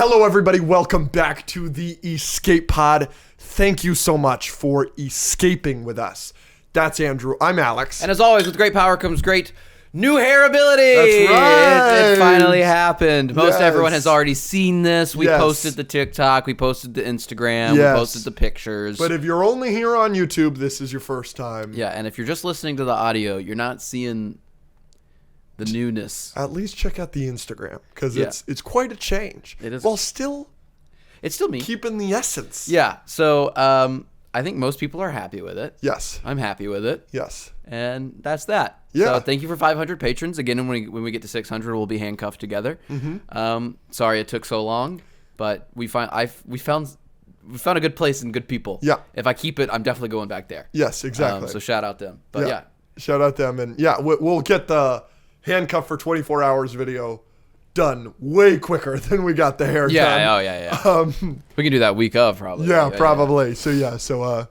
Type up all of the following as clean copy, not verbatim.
Hello, everybody. Welcome back to the Escape Pod. Thank you so much for escaping with us. That's Andrew. I'm Alex. And as always, with great power comes great new hair ability. That's right. It finally happened. Most everyone has already seen this. We posted the TikTok. We posted the Instagram. We posted the pictures. But if you're only here on YouTube, this is your first time. Yeah, and if you're just listening to the audio, you're not seeing the newness. At least check out the Instagram, because it's quite a change. It is. While it's still me. keeping the essence. Yeah, so I think most people are happy with it. Yes. I'm happy with it. Yes. And that's that. Yeah. So thank you for 500 patrons. Again, when we get to 600, we'll be handcuffed together. Mm-hmm. Sorry it took so long, but we found a good place and good people. Yeah. If I keep it, I'm definitely going back there. Yes, exactly. So shout out them. But yeah. Shout out them. And we'll get the handcuff for 24 hours video done way quicker than we got the hair done. Yeah. We can do that week of probably. Yeah, probably. Yeah. So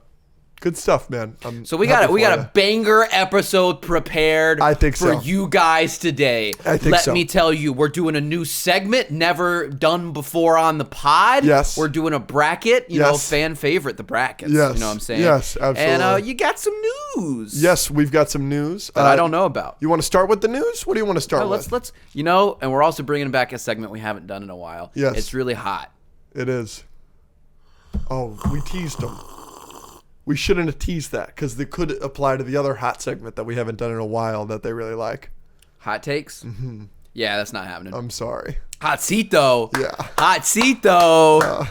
good stuff, man. So we got a banger episode prepared. I think for you guys today. Let me tell you, we're doing a new segment never done before on the pod. Yes. We're doing a bracket. You know, fan favorite, the brackets. Yes. You know what I'm saying? Yes, absolutely. And you got some news. Yes, we've got some news that I don't know about. You want to start with the news? What do you want to start with? Let's and we're also bringing back a segment we haven't done in a while. Yes. It's really hot. It is. Oh, we teased them. We shouldn't have teased that, because they could apply to the other hot segment that we haven't done in a while that they really like. Hot takes? Mm-hmm. Yeah, that's not happening. I'm sorry. Hot seat, though. Yeah. Hot seat, though.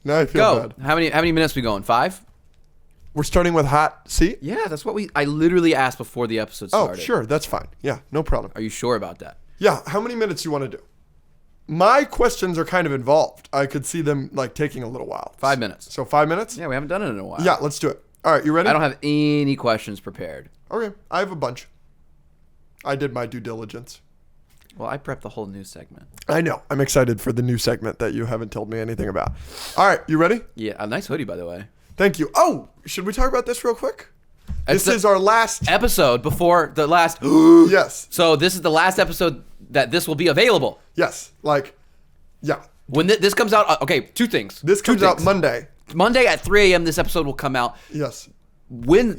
Now I feel bad. How many minutes we going? 5? We're starting with hot seat? Yeah, that's what I literally asked before the episode started. Oh, sure. That's fine. Yeah, no problem. Are you sure about that? Yeah. How many minutes do you want to do? My questions are kind of involved. I could see them taking a little while. 5 minutes. So 5 minutes? Yeah, we haven't done it in a while. Yeah, let's do it. All right, you ready? I don't have any questions prepared. Okay, I have a bunch. I did my due diligence. Well, I prepped the whole news segment. I know. I'm excited for the new segment that you haven't told me anything about. All right, you ready? Yeah, a nice hoodie, by the way. Thank you. Oh, should we talk about this real quick? This is our last episode before the last. Yes. So this is the last episode that this will be Yes. available. Yeah. When this comes out, okay, 2 things. This comes out Monday. Monday at 3 a.m. this episode will come out. Yes.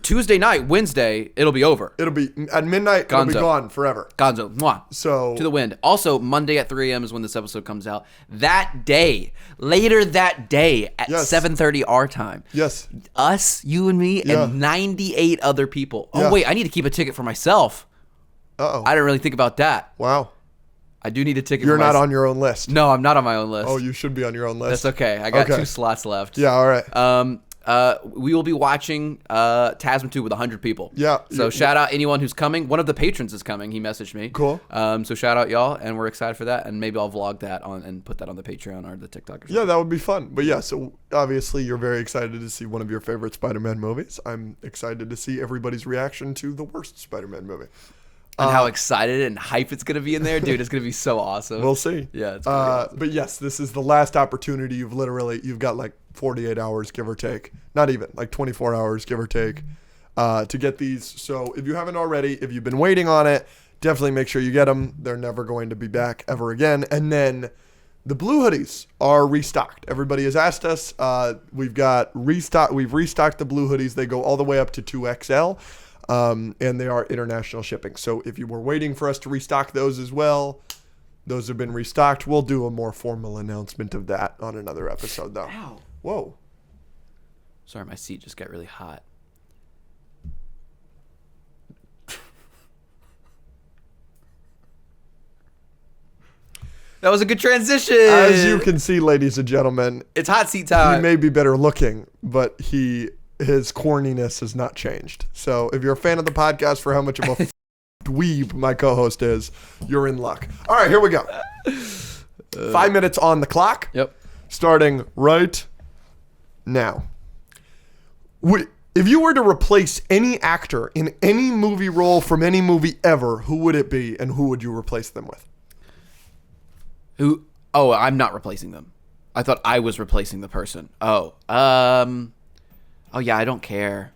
Tuesday night, Wednesday, it'll be over. It'll be at midnight. Gonzo. It'll be gone forever. Gonzo. Mwah. So to the wind. Also, Monday at 3 a.m. is when this episode comes out. That day, later that day at 7:30 our time. Yes. Us, you and me, and 98 other people. Oh wait, I need to keep a ticket for myself. Uh-oh. I didn't really think about that. Wow. I do need a ticket. You're not on your own list. No, I'm not on my own list. Oh, you should be on your own list. That's okay. I got 2 slots left. Yeah, all right. We will be watching Tasman 2 with 100 people. Yeah. So shout out anyone who's coming. One of the patrons is coming. He messaged me. Cool. So shout out y'all, and we're excited for that. And maybe I'll vlog that on and put that on the Patreon or the TikTok or something. Yeah, that would be fun. But yeah, so obviously you're very excited to see one of your favorite Spider-Man movies. I'm excited to see everybody's reaction to the worst Spider-Man movie. And how excited and hype it's going to be in there. Dude, it's going to be so awesome. We'll see. Yeah, it's gonna be awesome. But yes, this is the last opportunity. You've got like 48 hours, give or take. Not even, like 24 hours, give or take, to get these. So if you haven't already, if you've been waiting on it, definitely make sure you get them. They're never going to be back ever again. And then the blue hoodies are restocked. Everybody has asked us. We've restocked the blue hoodies. They go all the way up to 2XL. And they are international shipping. So if you were waiting for us to restock those as well, those have been restocked. We'll do a more formal announcement of that on another episode, though. Ow. Whoa. Sorry, my seat just got really hot. That was a good transition. As you can see, ladies and gentlemen, it's hot seat time. He may be better looking, but his corniness has not changed. So if you're a fan of the podcast for how much of a dweeb my co-host is, you're in luck. All right, here we go. 5 minutes on the clock. Yep. Starting right now. If you were to replace any actor in any movie role from any movie ever, who would it be, and who would you replace them with? Who? Oh, I'm not replacing them. I thought I was replacing the person. Oh, yeah, I don't care.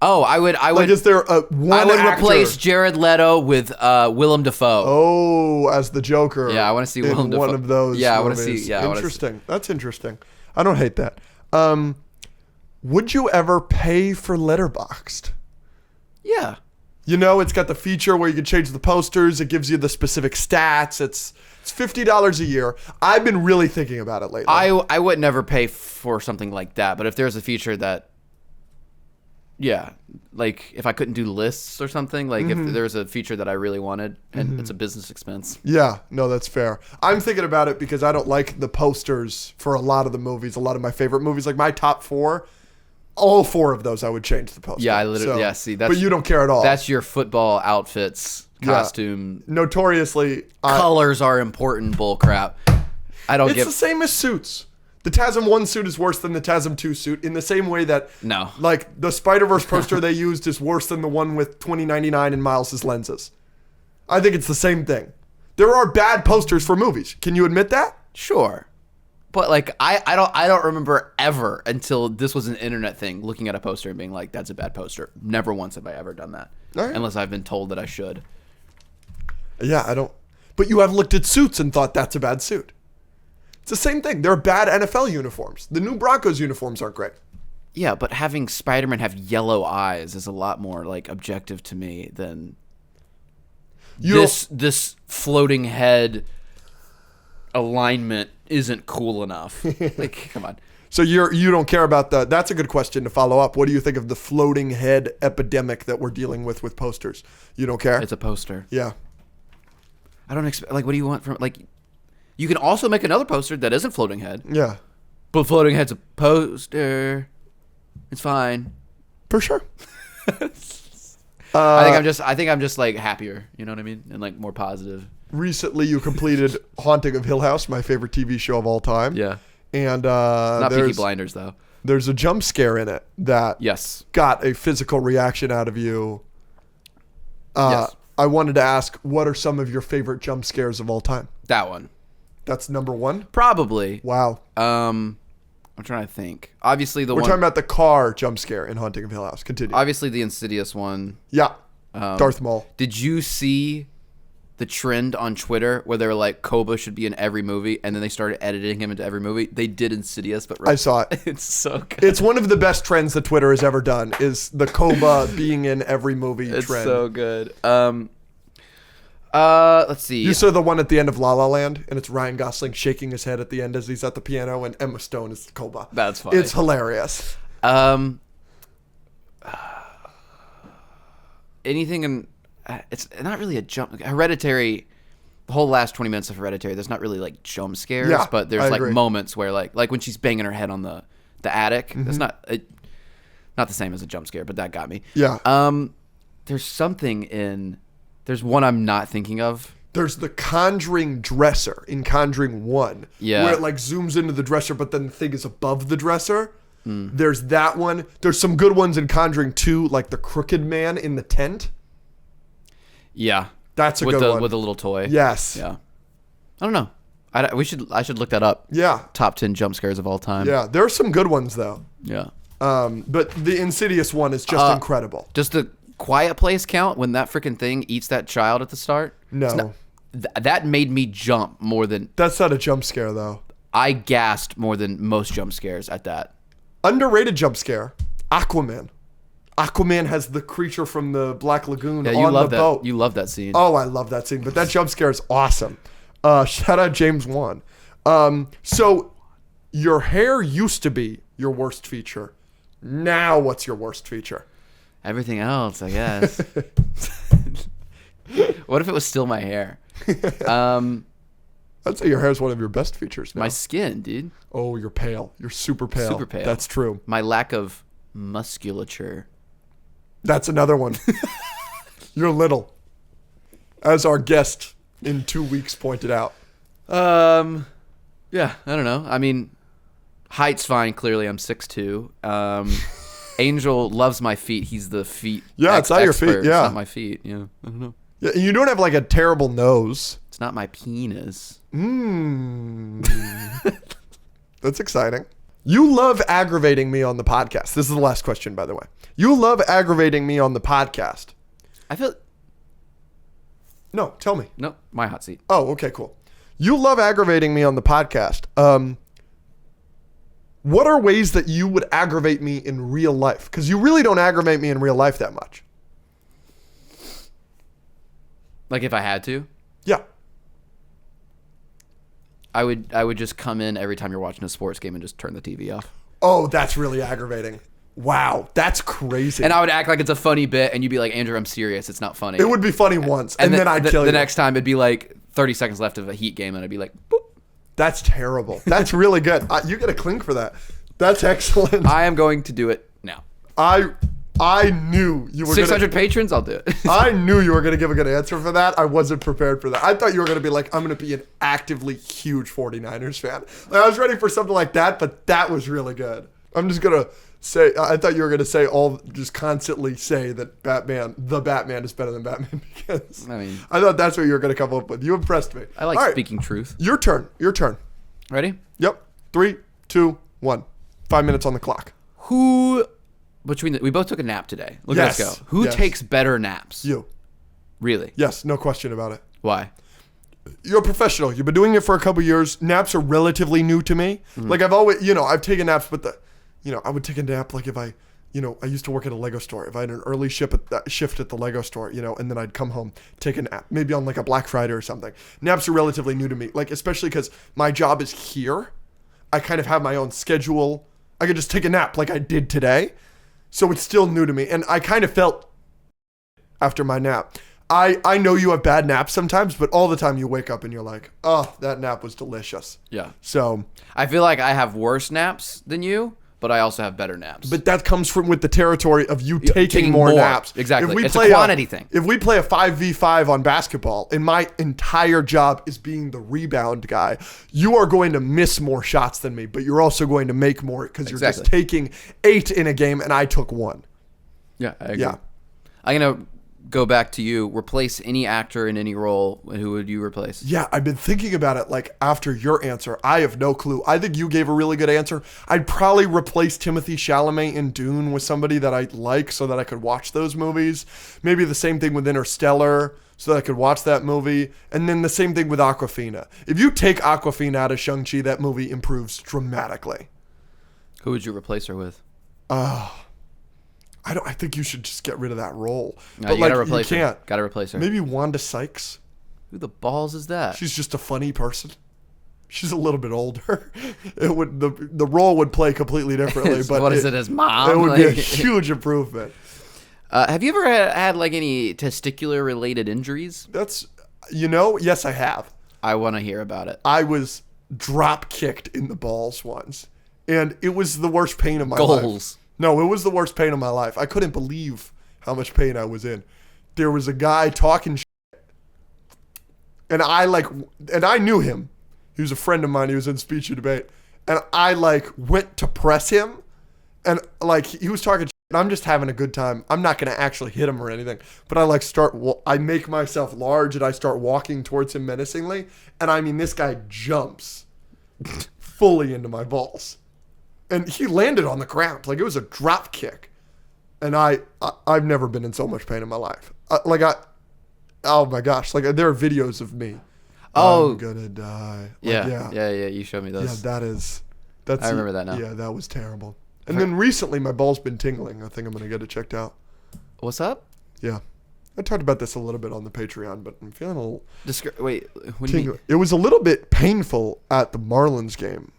Oh, I would. Like, is there one I would actor? replace Jared Leto with Willem Dafoe. Oh, as the Joker. Yeah, I want to see in Willem Dafoe. one of those. Yeah, I want to movies. see. Yeah, interesting. That's interesting. I don't hate that. Would you ever pay for Letterboxd? Yeah. You know, it's got the feature where you can change the posters. It gives you the specific stats. It's $50 a year. I've been really thinking about it lately. I would never pay for something like that, but if there's a feature that, yeah, like if I couldn't do lists or something, like if there's a feature that I really wanted and it's a business expense. Yeah, no, that's fair. I'm thinking about it because I don't like the posters for a lot of the movies, a lot of my favorite movies. Like my top 4, all 4 of those I would change the poster. Yeah, I literally, yeah, see, that's, but you don't care at all. That's your football outfits, costume. Notoriously, Colors are important bull crap. I don't it's the same as suits. The TASM 1 suit is worse than the TASM 2 suit in the same way that like the Spider-Verse poster they used is worse than the one with 2099 and Miles's lenses. I think it's the same thing. There are bad posters for movies. Can you admit that? Sure. But like I don't remember ever until this was an internet thing looking at a poster and being like, that's a bad poster. Never once have I ever done that. Right. Unless I've been told that I should. Yeah, I don't. But you have looked at suits and thought that's a bad suit. It's the same thing. There are bad NFL uniforms. The new Broncos uniforms aren't great. Yeah, but having Spider-Man have yellow eyes is a lot more like objective to me than this floating head alignment isn't cool enough. Like, come on. So you don't care about the. That's a good question to follow up. What do you think of the floating head epidemic that we're dealing with posters? You don't care? It's a poster. Yeah. I don't expect. Like, what do you want from like? You can also make another poster that isn't floating head. Yeah. But floating head's a poster. It's fine. For sure. I think I'm just like happier, you know what I mean? And like more positive. Recently you completed Haunting of Hill House, my favorite TV show of all time. Yeah. And not Peaky Blinders though. There's a jump scare in it that got a physical reaction out of you. Yes. I wanted to ask, what are some of your favorite jump scares of all time? That one. That's number 1? Probably. Wow. I'm trying to think. Obviously, We're talking about the car jump scare in Haunting of Hill House. Continue. Obviously, the Insidious one. Yeah. Darth Maul. Did you see the trend on Twitter where they were like, Koba should be in every movie, and then they started editing him into every movie? They did Insidious, but I saw it. It's so good. It's one of the best trends that Twitter has ever done, is the Koba being in every movie trend. It's so good. Let's see. You saw the one at the end of La La Land, and it's Ryan Gosling shaking his head at the end as he's at the piano, and Emma Stone is Koba. That's funny. It's hilarious. Anything in... It's not really a jump... Hereditary... The whole last 20 minutes of Hereditary, there's not really like jump scares, but there's like moments where like when she's banging her head on the attic. That's not the same as a jump scare, but that got me. Yeah. There's something in... There's one I'm not thinking of. There's the Conjuring dresser in Conjuring 1. Yeah. Where it like zooms into the dresser, but then the thing is above the dresser. There's that one. There's some good ones in Conjuring 2, like the crooked man in the tent. Yeah. That's a good one. With a little toy. Yes. Yeah. I don't know. I should look that up. Yeah. Top 10 jump scares of all time. Yeah. There are some good ones, though. Yeah. But the Insidious one is just incredible. Does the Quiet Place count when that freaking thing eats that child at the start? No. That made me jump more than... That's not a jump scare, though. I gasped more than most jump scares at that. Underrated jump scare. Aquaman. Aquaman has the creature from the Black Lagoon on the boat. You love that scene. Oh, I love that scene. But that jump scare is awesome. Shout out James Wan. So your hair used to be your worst feature. Now what's your worst feature? Everything else, I guess. What if it was still my hair? I'd say your hair is one of your best features now. My skin, dude. Oh, you're pale. You're super pale. Super pale. That's true. My lack of musculature. That's another one. You're little. As our guest in 2 weeks pointed out. Yeah, I don't know. I mean, height's fine. Clearly, I'm 6'2". Angel loves my feet. He's the feet. Yeah, it's not your feet. Yeah, it's not my feet. Yeah, I don't know. Yeah, you don't have like a terrible nose. It's not my penis. That's exciting. You love aggravating me on the podcast. This is the last question, by the way. You love aggravating me on the podcast. I feel... No, tell me. No, my hot seat. Oh, okay, cool. You love aggravating me on the podcast. What are ways that you would aggravate me in real life? Because you really don't aggravate me in real life that much. Like if I had to? Yeah. I would just come in every time you're watching a sports game and just turn the TV off. Oh, that's really aggravating. Wow, that's crazy. And I would act like it's a funny bit, and you'd be like, Andrew, I'm serious. It's not funny. It would be funny once, and then I'd kill you. The next time, it'd be like 30 seconds left of a Heat game, and I'd be like, boop. That's terrible. That's really good. You get a clink for that. That's excellent. I am going to do it now. I knew you were 600 patrons, I'll do it. I knew you were going to give a good answer for that. I wasn't prepared for that. I thought you were going to be like, I'm going to be an actively huge 49ers fan. Like, I was ready for something like that, but that was really good. I'm just going to say, I thought you were going to say just constantly say that the Batman is better than Batman Begins. I thought that's what you were going to come up with. You impressed me. I like speaking truth. Your turn. Ready? Yep. 3, 2, 1. 5 minutes on the clock. We both took a nap today. Look at us go. Who takes better naps? You. Really? Yes, no question about it. Why? You're a professional. You've been doing it for a couple years. Naps are relatively new to me. Mm-hmm. Like I've always, I've taken naps, but I would take a nap like if I used to work at a Lego store. If I had an early shift at the Lego store, and then I'd come home, take a nap, maybe on like a Black Friday or something. Naps are relatively new to me, like especially because my job is here. I kind of have my own schedule. I could just take a nap like I did today. So it's still new to me. And I kind of felt after my nap. I know you have bad naps sometimes, but all the time you wake up and you're like, oh, that nap was delicious. Yeah. So I feel like I have worse naps than you, but I also have better naps. But that comes with the territory of you taking more naps. Exactly. It's a quantity thing. If we play a 5v5 on basketball, and my entire job is being the rebound guy, you are going to miss more shots than me, but you're also going to make more because you're just taking 8 in a game, and I took 1. Yeah, I agree. Yeah. I'm going to go back to you. Replace any actor in any role. Who would you replace? Yeah, I've been thinking about it like after your answer. I have no clue. I think you gave a really good answer. I'd probably replace Timothée Chalamet in Dune with somebody that I like so that I could watch those movies. Maybe the same thing with Interstellar so that I could watch that movie. And then the same thing with Awkwafina. If you take Awkwafina out of Shang-Chi, that movie improves dramatically. Who would you replace her with? I think you should just get rid of that role. No, but you gotta replace you her. Can't. Gotta replace her. Maybe Wanda Sykes. Who the balls is that? She's just a funny person. She's a little bit older. The role would play completely differently. But is it as mom? It would be a huge improvement. Have you ever had like any testicular related injuries? Yes, I have. I want to hear about it. I was drop kicked in the balls once, and it was the worst pain of my life. No, it was the worst pain of my life. I couldn't believe how much pain I was in. There was a guy talking shit, and I knew him. He was a friend of mine. He was in speech and debate, and I went to press him, and he was talking shit, and I'm just having a good time. I'm not gonna actually hit him or anything, but I make myself large and I start walking towards him menacingly, and this guy jumps fully into my balls. And he landed on the ground. It was a drop kick. And I've never been in so much pain in my life. Oh my gosh. There are videos of me. Oh. I'm gonna die. Yeah. You showed me those. Yeah, I remember that now. Yeah, that was terrible. And then recently my ball's been tingling. I think I'm gonna get it checked out. What's up? Yeah. I talked about this a little bit on the Patreon, but I'm feeling a little Wait, what do you mean? It was a little bit painful at the Marlins game.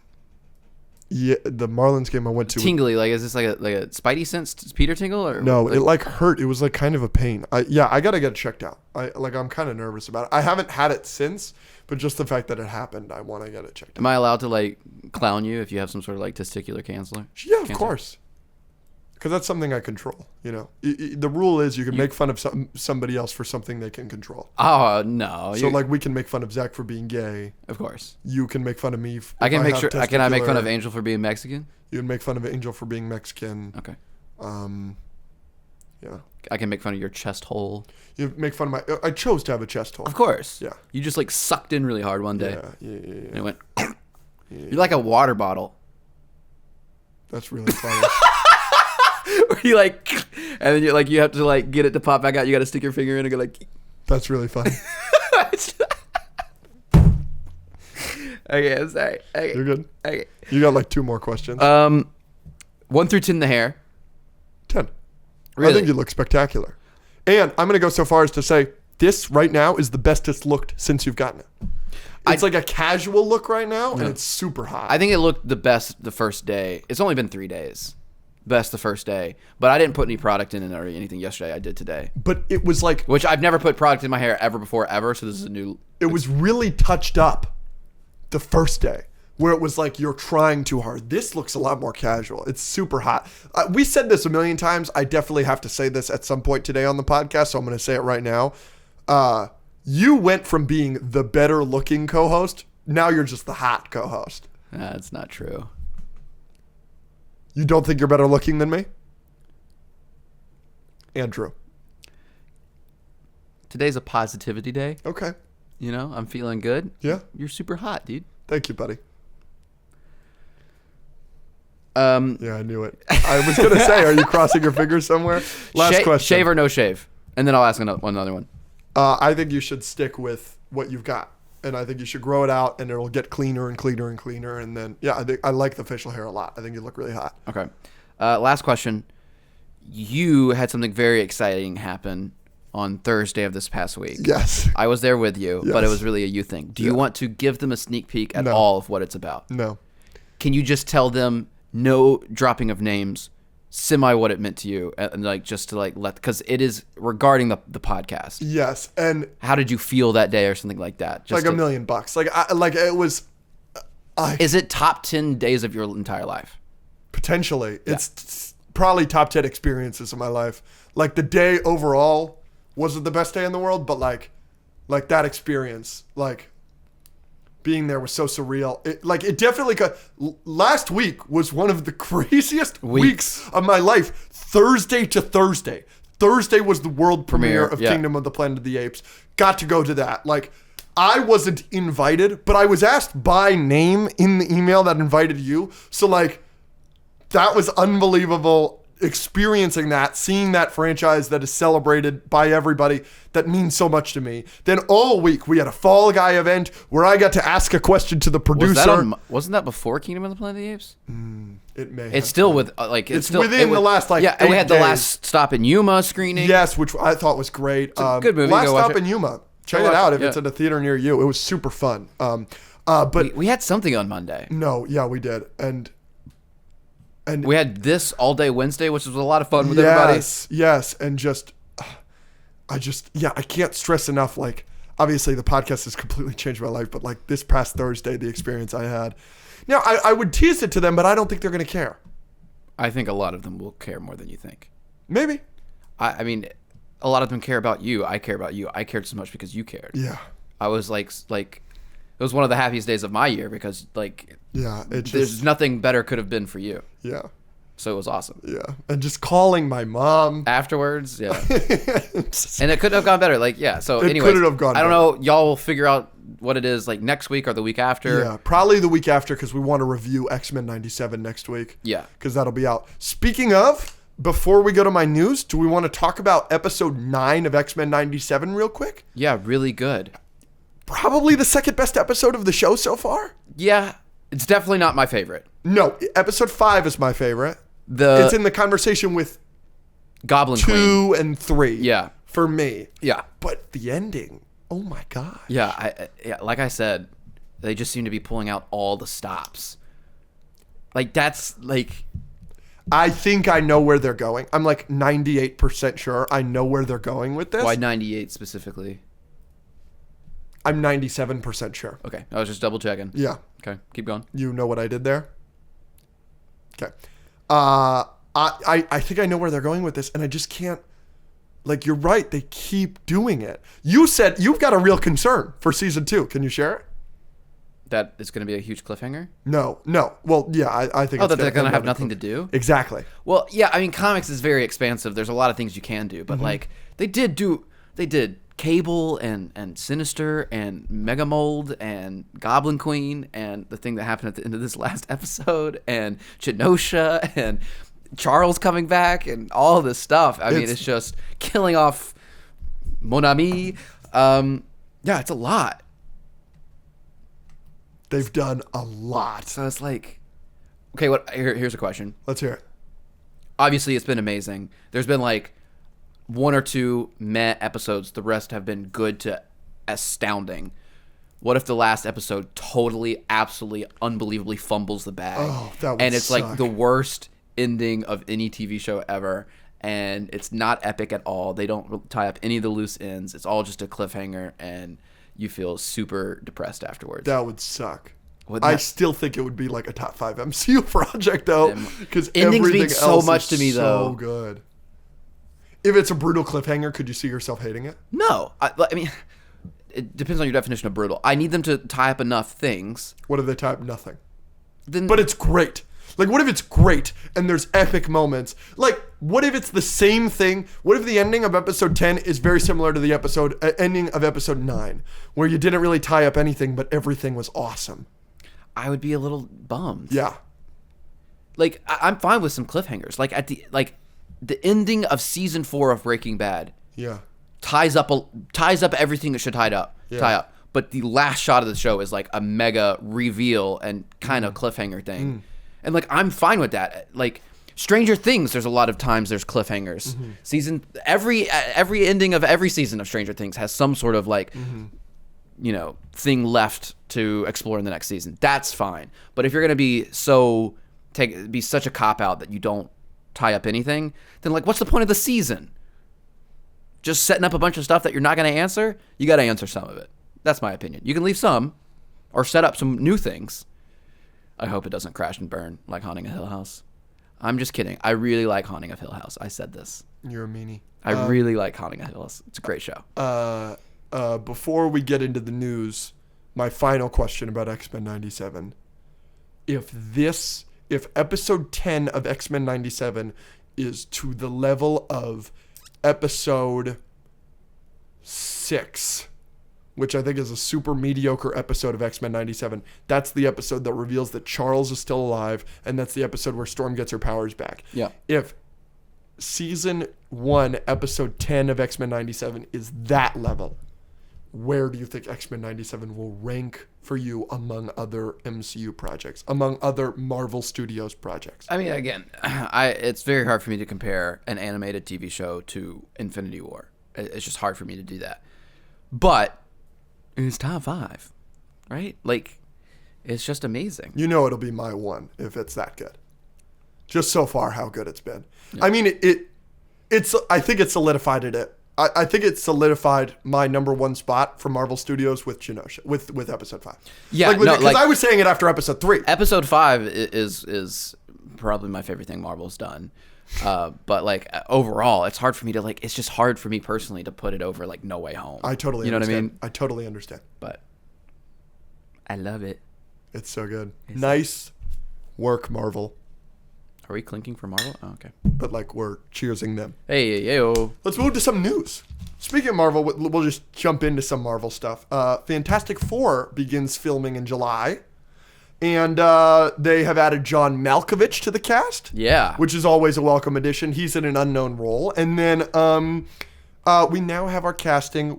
Yeah, the Marlins game I went to. Tingly, is this like a Spidey sense Peter tingle or no? It hurt. It was kind of a pain. I gotta get it checked out. I'm kind of nervous about it. I haven't had it since, but just the fact that it happened, I want to get it checked out. Am I allowed to clown you if you have some sort of testicular cancer? Yeah, of course. Because that's something I control. The rule is you can make fun of somebody else for something they can control. Oh no! So we can make fun of Zach for being gay. Of course. You can make fun of me. Can I make fun of Angel for being Mexican? You can make fun of Angel for being Mexican. Okay. Yeah. I can make fun of your chest hole. You make fun of I chose to have a chest hole. Of course. Yeah. You just sucked in really hard one day. Yeah. And it went. You're like a water bottle. That's really funny. Where you like, and then you have to like get it to pop back out. You got to stick your finger in and go like. That's really funny. Okay, I'm sorry. Okay. You're good. Okay. You got like 2 more questions. 1 through 10 in the hair. 10. Really? I think you look spectacular. And I'm going to go so far as to say this right now is the best it's looked since you've gotten it. It's like a casual look right now, and it's super hot. I think it looked the best the first day. It's only been 3 days. Best the first day. But I didn't put any product in it or anything yesterday. I did today. But it was like... Which I've never put product in my hair ever before, so this is a new... It was really touched up the first day, where it was like you're trying too hard. This looks a lot more casual. It's super hot. We said this a million times. I definitely have to say this at some point today on the podcast, so I'm going to say it right now. You went from being the better looking co-host, now you're just the hot co-host. That's not true. You don't think you're better looking than me? Andrew. Today's a positivity day. Okay. You know, I'm feeling good. Yeah. You're super hot, dude. Thank you, buddy. Yeah, I knew it. I was going to say, are you crossing your fingers somewhere? Last question. Shave or no shave? And then I'll ask another one. I think you should stick with what you've got. And I think you should grow it out, and it'll get cleaner and cleaner and cleaner. And then, yeah, I like the facial hair a lot. I think you look really hot. Okay. Last question. You had something very exciting happen on Thursday of this past week. Yes. I was there with you, Yes. but it was really a you thing. Do you want to give them a sneak peek at all of what it's about? No. Can you just tell them, no dropping of names, semi what it meant to you, and like just to like because it is regarding the podcast. Yes. And how did you feel that day or something like that? Just like $1 million. Like it was. Is it top 10 days of your entire life? Potentially. Yeah. It's probably top 10 experiences of my life. Like the day overall wasn't the best day in the world, but like that experience, like being there was so surreal. It definitely last week was one of the craziest weeks of my life. Thursday to Thursday. Thursday was the world premiere of Kingdom of the Planet of the Apes. Got to go to that. Like, I wasn't invited, but I was asked by name in the email that invited you. So like, that was unbelievable. Experiencing that, seeing that franchise that is celebrated by everybody, that means so much to me. Then all week we had a Fall Guy event where I got to ask a question to the producer. Wasn't that before Kingdom of the Planet of the Apes? It may. It's still with it's still within the last and we had the last stop in Yuma screening. Yes, which I thought was great. It's a good movie. Last Stop in Yuma. Check it out if it's in a theater near you. It was super fun. But we had something on Monday. No, yeah, we did, and we had this all day Wednesday, which was a lot of fun with everybody. Yes, and I can't stress enough. Like, obviously, the podcast has completely changed my life, but like this past Thursday, the experience I had. Now, I would tease it to them, but I don't think they're going to care. I think a lot of them will care more than you think. Maybe. I mean, a lot of them care about you. I care about you. I cared so much because you cared. Yeah. I was like. It was one of the happiest days of my year because, like, there's nothing better could have been for you. Yeah. So it was awesome. Yeah. And just calling my mom. Afterwards, yeah. And it couldn't have gone better. Like, yeah. So, anyways, couldn't have gone I don't know. Y'all will figure out what it is, like, next week or the week after. Yeah. Probably the week after because we want to review X-Men 97 next week. Yeah. Because that'll be out. Speaking of, before we go to my news, do we want to talk about episode 9 of X-Men 97 real quick? Yeah, really good. Probably the second best episode of the show so far. Yeah, it's definitely not my favorite. No, episode 5 is my favorite. It's in the conversation with Goblin 2 Queen. and 3. Yeah, for me. Yeah, but the ending. Oh my god. Yeah, like I said, they just seem to be pulling out all the stops. Like that's like. I think I know where they're going. I'm like 98% sure I know where they're going with this. Why 98 specifically? I'm 97% sure. Okay. I was just double checking. Yeah. Okay. Keep going. You know what I did there? Okay. I think I know where they're going with this, and I just can't. Like, you're right. They keep doing it. You said you've got a real concern for season 2. Can you share it? That it's going to be a huge cliffhanger? No. Well, yeah, I think that they're going to have nothing to do? Exactly. Well, yeah, I mean, comics is very expansive. There's a lot of things you can do, but like, they did Cable and Sinister and Megamold and Goblin Queen and the thing that happened at the end of this last episode and Genosha and Charles coming back and all this stuff. I mean, it's just killing off Mon Ami. Yeah, it's a lot. They've done a lot. So it's like, okay, here's a question. Let's hear it. Obviously, it's been amazing. There's been like 1 or 2 meh episodes. The rest have been good to astounding. What if the last episode totally, absolutely, unbelievably fumbles the bag? Oh, that would And it's suck. like the worst ending of any TV show ever. And it's not epic at all. They don't tie up any of the loose ends. It's all just a cliffhanger, and you feel super depressed afterwards. That would suck. I still think it would be like a top 5 MCU project, though, because endings everything mean so else much is to me, though. So good. If it's a brutal cliffhanger, could you see yourself hating it? No. I mean, it depends on your definition of brutal. I need them to tie up enough things. What if they tie up nothing? Then, but it's great. Like, what if it's great and there's epic moments? Like, what if it's the same thing? What if the ending of episode 10 is very similar to the ending of episode 9, where you didn't really tie up anything, but everything was awesome? I would be a little bummed. Yeah. Like, I'm fine with some cliffhangers. Like, the ending of season 4 of Breaking Bad. Yeah. Ties up everything that should tie up. But the last shot of the show is like a mega reveal and kind of cliffhanger thing. And like, I'm fine with that. Like, Stranger Things, there's a lot of times there's cliffhangers. Every ending of every season of Stranger Things has some sort of like, thing left to explore in the next season. That's fine. But if you're gonna be such a cop out that you don't tie up anything, then like, what's the point of the season? Just setting up a bunch of stuff that you're not gonna answer? You gotta answer some of it. That's my opinion. You can leave some, or set up some new things. I hope it doesn't crash and burn like Haunting of Hill House. I'm just kidding. I really like Haunting of Hill House. I said this. You're a meanie. I really like Haunting of Hill House. It's a great show. Before we get into the news, my final question about X-Men 97. If episode 10 of X-Men 97 is to the level of episode 6, which I think is a super mediocre episode of X-Men 97. That's the episode that reveals that Charles is still alive, and that's the episode where Storm gets her powers back. Yeah. If season 1, episode 10 of X-Men 97 is that level, where do you think X-Men 97 will rank for you among other MCU projects, among other Marvel Studios projects? I mean, again, it's very hard for me to compare an animated TV show to Infinity War. It's just hard for me to do that. But it's top 5, right? Like, it's just amazing. You know it'll be my one if it's that good. Just so far how good it's been. Yeah. I mean, it's. I think it solidified it. I think it solidified my number 1 spot for Marvel Studios with Genosha, with episode 5. Yeah, because I was saying it after episode 3. Episode 5 is probably my favorite thing Marvel's done. But like overall, it's hard for me to like. It's just hard for me personally to put it over like No Way Home. I totally, understand. What I mean? I totally understand. But I love it. It's so good. Nice work, Marvel. Are we clinking for Marvel? Oh, okay. But like we're cheersing them. Hey, yo. Let's move to some news. Speaking of Marvel, we'll just jump into some Marvel stuff. Fantastic Four begins filming in July. And they have added John Malkovich to the cast. Yeah. Which is always a welcome addition. He's in an unknown role. And then we now have our casting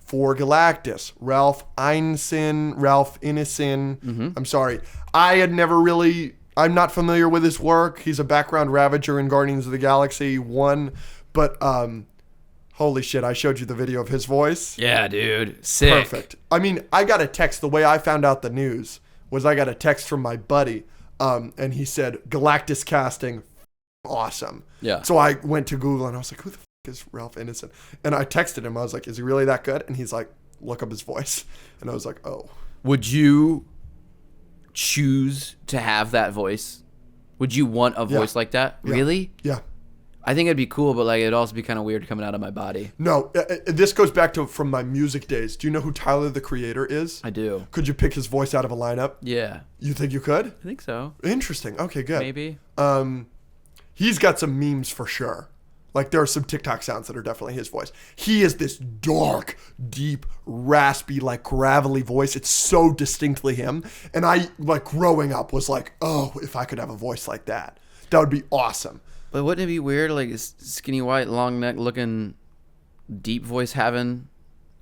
for Galactus. Ralph Ineson. I'm sorry. I'm not familiar with his work. He's a background Ravager in Guardians of the Galaxy 1. But holy shit, I showed you the video of his voice. Yeah, dude. Sick. Perfect. I mean, I got a text. The way I found out the news was I got a text from my buddy, and he said, Galactus casting, awesome. Yeah. So I went to Google, and I was like, who the is Ralph Ineson? And I texted him. I was like, is he really that good? And he's like, look up his voice. And I was like, oh. Would you choose to have that voice? Would you want a voice like that? Yeah. Really? Yeah. I think it'd be cool, but like it'd also be kind of weird coming out of my body. No, this goes back to from my music days. Do you know who Tyler the Creator is? I do. Could you pick his voice out of a lineup? Yeah. You think you could? I think so. Interesting. Okay, good. Maybe. He's got some memes for sure. Like there are some TikTok sounds that are definitely his voice. He is this dark, deep, raspy, like gravelly voice. It's so distinctly him. And I, like growing up, was like, oh, if I could have a voice like that, that would be awesome. But wouldn't it be weird, like a skinny white, long neck looking, deep voice having?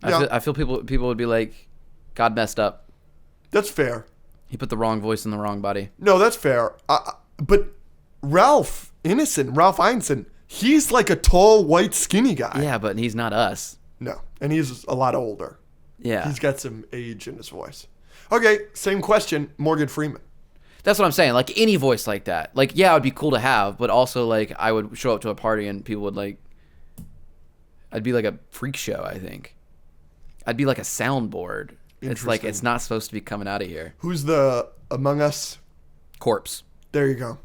I feel people would be like, God messed up. That's fair. He put the wrong voice in the wrong body. No, that's fair. But Ralph Ineson, he's like a tall, white, skinny guy. Yeah, but he's not us. No, and he's a lot older. Yeah. He's got some age in his voice. Okay, same question, Morgan Freeman. That's what I'm saying. Like any voice like that. Like, yeah, it would be cool to have, but also like I would show up to a party and people would like, I'd be like a freak show, I think. I'd be like a soundboard. It's like, it's not supposed to be coming out of here. Who's the Among Us? Corpse. There you go.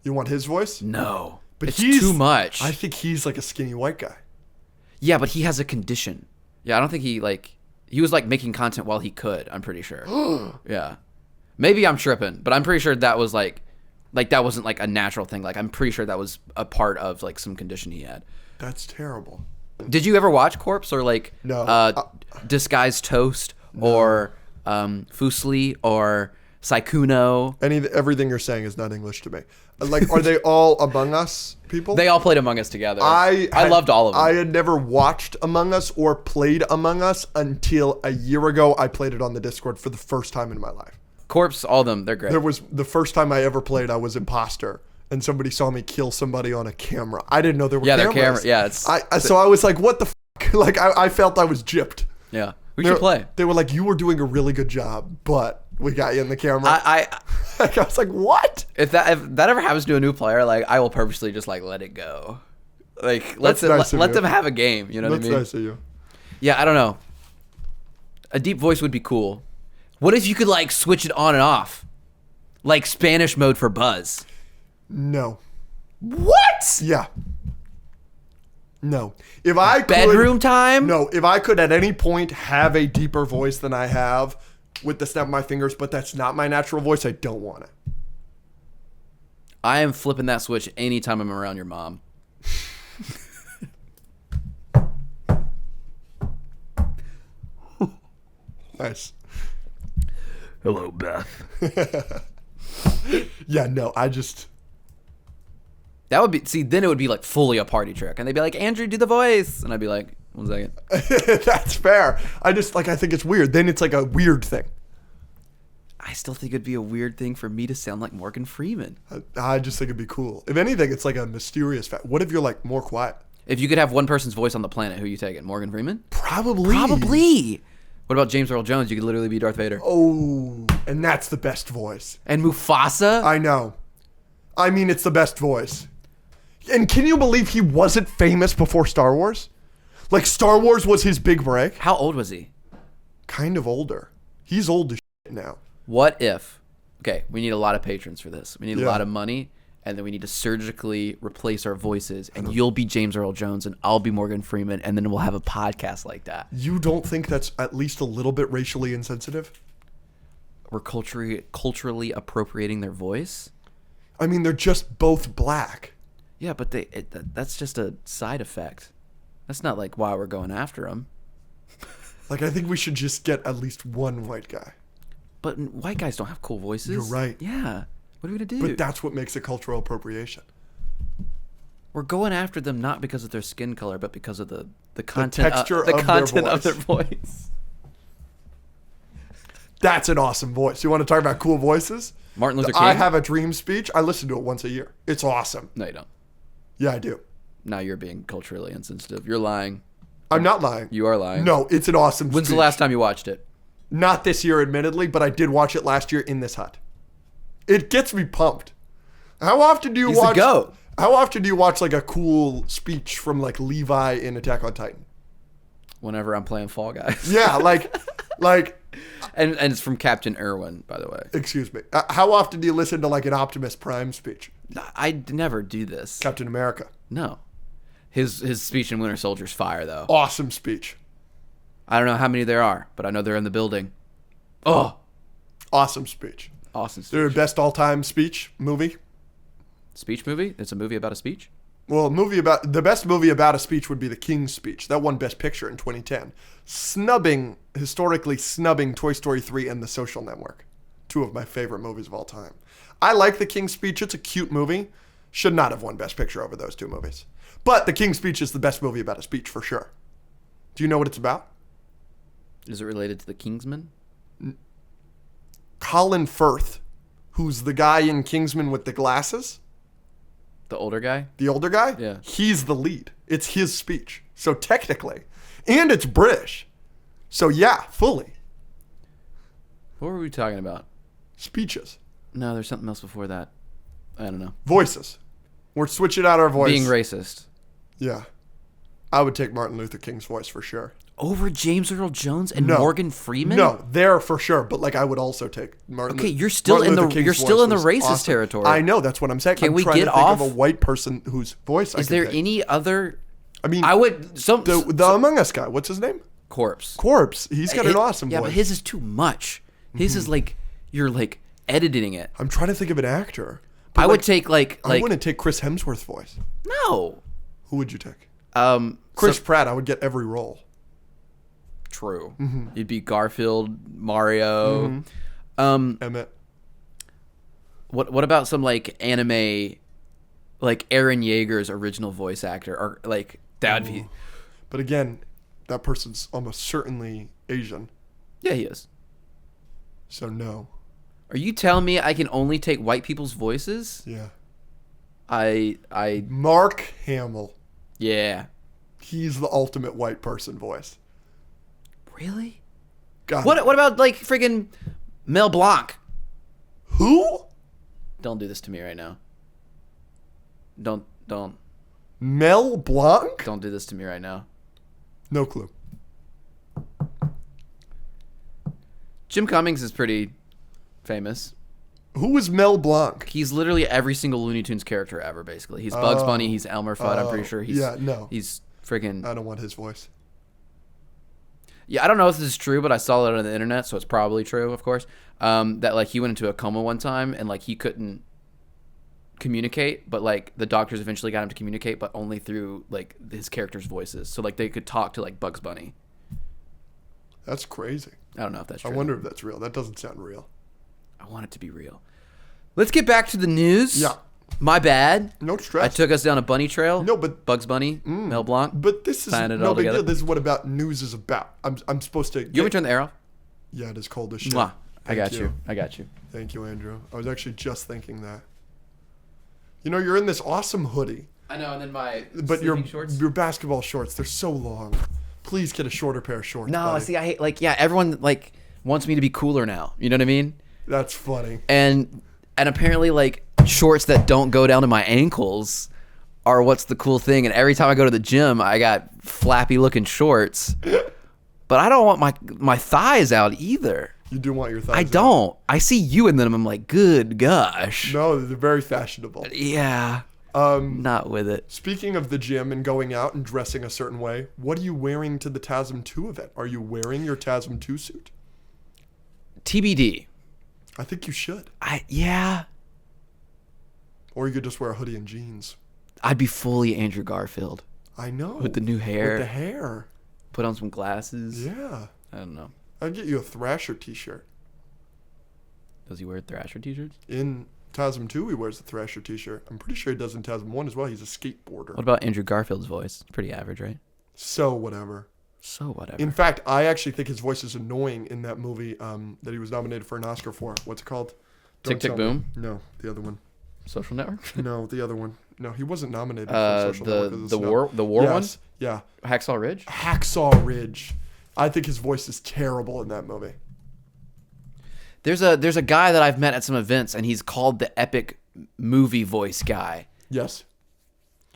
You want his voice? No. But it's he's too much. I think he's like a skinny white guy. Yeah, but he has a condition. Yeah, I don't think he was like making content while he could, I'm pretty sure. Yeah. Maybe I'm tripping, but I'm pretty sure that was like that wasn't like a natural thing. Like I'm pretty sure that was a part of like some condition he had. That's terrible. Did you ever watch Corpse or like No. Disguised Toast or Fusli or Saikuno? Everything you're saying is not English to me. Like, are they all Among Us people? They all played Among Us together. I loved all of them. I had never watched Among Us or played Among Us until a year ago. I played it on the Discord for the first time in my life. Corpse, all of them, they're great. There was the first time I ever played, I was imposter, and somebody saw me kill somebody on a camera. I didn't know there were cameras. They're camera. Yeah, so I was like, what the f-? Like, I felt I was gypped. Yeah. We should play. They were like, you were doing a really good job, but we got you in the camera. I was like, what? If that ever happens to a new player, like I will purposely just like let it go. Like let them have a game. You know what I mean? That's nice of you. Yeah, I don't know. A deep voice would be cool. What if you could like switch it on and off, like Spanish mode for Buzz? No. What? Yeah. No. If I could, bedroom time? No. If I could at any point have a deeper voice than I have with the snap of my fingers, but that's not my natural voice, I don't want it. I am flipping that switch anytime I'm around your mom. Nice. Hello, Beth. Yeah, no, I just... That would be, see, then it would be like fully a party trick. And they'd be like, Andrew, do the voice. And I'd be like, 1 second. That's fair. I think it's weird. Then it's like a weird thing. I still think it'd be a weird thing for me to sound like Morgan Freeman. I just think it'd be cool. If anything, it's like a mysterious fact. What if you're like more quiet? If you could have one person's voice on the planet, who you taking? Morgan Freeman? Probably. What about James Earl Jones? You could literally be Darth Vader. Oh, and that's the best voice. And Mufasa? I know. I mean, it's the best voice. And can you believe he wasn't famous before Star Wars? Like, Star Wars was his big break. How old was he? Kind of older. He's old as shit now. What if... Okay, we need a lot of patrons for this. We need a lot of money, and then we need to surgically replace our voices, and you'll be James Earl Jones, and I'll be Morgan Freeman, and then we'll have a podcast like that. You don't think that's at least a little bit racially insensitive? We're culturally appropriating their voice? I mean, they're just both black. Yeah, but that's just a side effect. That's not like why we're going after them. Like, I think we should just get at least one white guy. But white guys don't have cool voices. You're right. Yeah. What are we going to do? But that's what makes it cultural appropriation. We're going after them not because of their skin color, but because of the content, texture of their voice. That's an awesome voice. You want to talk about cool voices? Martin Luther King? I Have a Dream speech. I listen to it once a year. It's awesome. No, you don't. Yeah, I do. Now you're being culturally insensitive. You're lying. I'm not lying. You are lying. No, it's an awesome When's speech. the last time you watched it? Not this year, admittedly, but I did watch it last year in this hut. It gets me pumped. How often do you He's watch? the GOAT. How often do you watch like a cool speech from like Levi in Attack on Titan? Whenever I'm playing Fall Guys. Yeah, like, and it's from Captain Irwin, by the way. Excuse me. How often do you listen to like an Optimus Prime speech? I never do this. Captain America. No. His speech in Winter Soldier's fire, though. Awesome speech. I don't know how many there are, but I know they're in the building. Oh. Awesome speech. Awesome speech. Their best all-time speech movie. Speech movie? It's a movie about a speech? Well, the best movie about a speech would be The King's Speech. That won Best Picture in 2010. Historically snubbing Toy Story 3 and The Social Network. Two of my favorite movies of all time. I like The King's Speech. It's a cute movie. Should not have won Best Picture over those two movies. But The King's Speech is the best movie about a speech for sure. Do you know what it's about? Is it related to the Kingsman? Colin Firth, who's the guy in Kingsman with the glasses. The older guy? The older guy? Yeah. He's the lead. It's his speech. So technically. And it's British. So yeah, fully. What were we talking about? Speeches. No, there's something else before that. I don't know. Voices. We're switching out our voice. Being racist. Yeah. I would take Martin Luther King's voice for sure. Over James Earl Jones and Morgan Freeman? No, there for sure. But like, I would also take Martin. Okay, you're still in the racist awesome. territory. I know, that's what I'm saying. Can I'm we trying get to think off? of a white person whose voice I Is could there take. any other? I mean, I would the Among Us guy. What's his name? Corpse. He's got an awesome voice. Yeah, but his is too much. His is like you're like editing it. I'm trying to think of an actor. I would take like I wouldn't take Chris Hemsworth's voice. no. Who would you take? Chris Pratt. I would get every role. True. You'd be Garfield, Mario. Emmett. What about some like anime, like Eren Yeager's original voice actor, or like that'd be. But again, that person's almost certainly Asian. Yeah, he is. So no. Are you telling me I can only take white people's voices? Yeah. I Mark Hamill. Yeah. He's the ultimate white person voice. Really? God. What about like friggin' Mel Blanc? Who? Don't do this to me right now. Don't Mel Blanc? don't do this to me right now. No clue. Jim Cummings is pretty famous. Who is Mel Blanc? He's literally every single Looney Tunes character ever, basically. He's Bugs Bunny, he's Elmer Fudd, I'm pretty sure. He's He's friggin' I don't want his voice. Yeah, I don't know if this is true, but I saw it on the internet, so it's probably true, of course. That like he went into a coma one time and like he couldn't communicate, but like the doctors eventually got him to communicate, but only through like his characters' voices. So like they could talk to like Bugs Bunny. That's crazy. I don't know if that's true. I wonder if that's real. That doesn't sound real. I want it to be real. Let's get back to the news. Yeah. My bad. No stress. I took us down a bunny trail. No, but Bugs Bunny, Mel Blanc. But this is no big deal. This is what about news is about. I'm supposed to. You want me to turn the air off? Yeah, it is cold as shit. Mwah. I got Thank you. I got you. Thank you, Andrew. I was actually just thinking that. You know, you're in this awesome hoodie. I know, and then my shorts. Your basketball shorts, they're so long. Please get a shorter pair of shorts. No, buddy. see, I hate everyone like wants me to be cooler now. You know what I mean? That's funny. And apparently like shorts that don't go down to my ankles are what's the cool thing. And every time I go to the gym, I got flappy looking shorts. But I don't want my thighs out either. You do want your thighs I out. don't. I see you in them. I'm like, good gosh. No, they're very fashionable. Yeah. Not with it. Speaking of the gym and going out and dressing a certain way, what are you wearing to the TASM 2 event? Are you wearing your TASM 2 suit? TBD. I think you should. Yeah. Or you could just wear a hoodie and jeans. I'd be fully Andrew Garfield. I know. With the new hair. With the hair. Put on some glasses. Yeah. I don't know. I'd get you a Thrasher t-shirt. Does he wear Thrasher t-shirts? In TASM 2, he wears the Thrasher t-shirt. I'm pretty sure he does in TASM 1 as well. He's a skateboarder. What about Andrew Garfield's voice? Pretty average, right? So whatever. In fact, I actually think his voice is annoying in that movie that he was nominated for an Oscar for. What's it called? Tick, Tick, Boom? No, the other one. Social Network? No, the other one. No, he wasn't nominated for Social Network. The war one? Yeah. Hacksaw Ridge? Hacksaw Ridge. I think his voice is terrible in that movie. There's a guy that I've met at some events, and he's called the epic movie voice guy. Yes.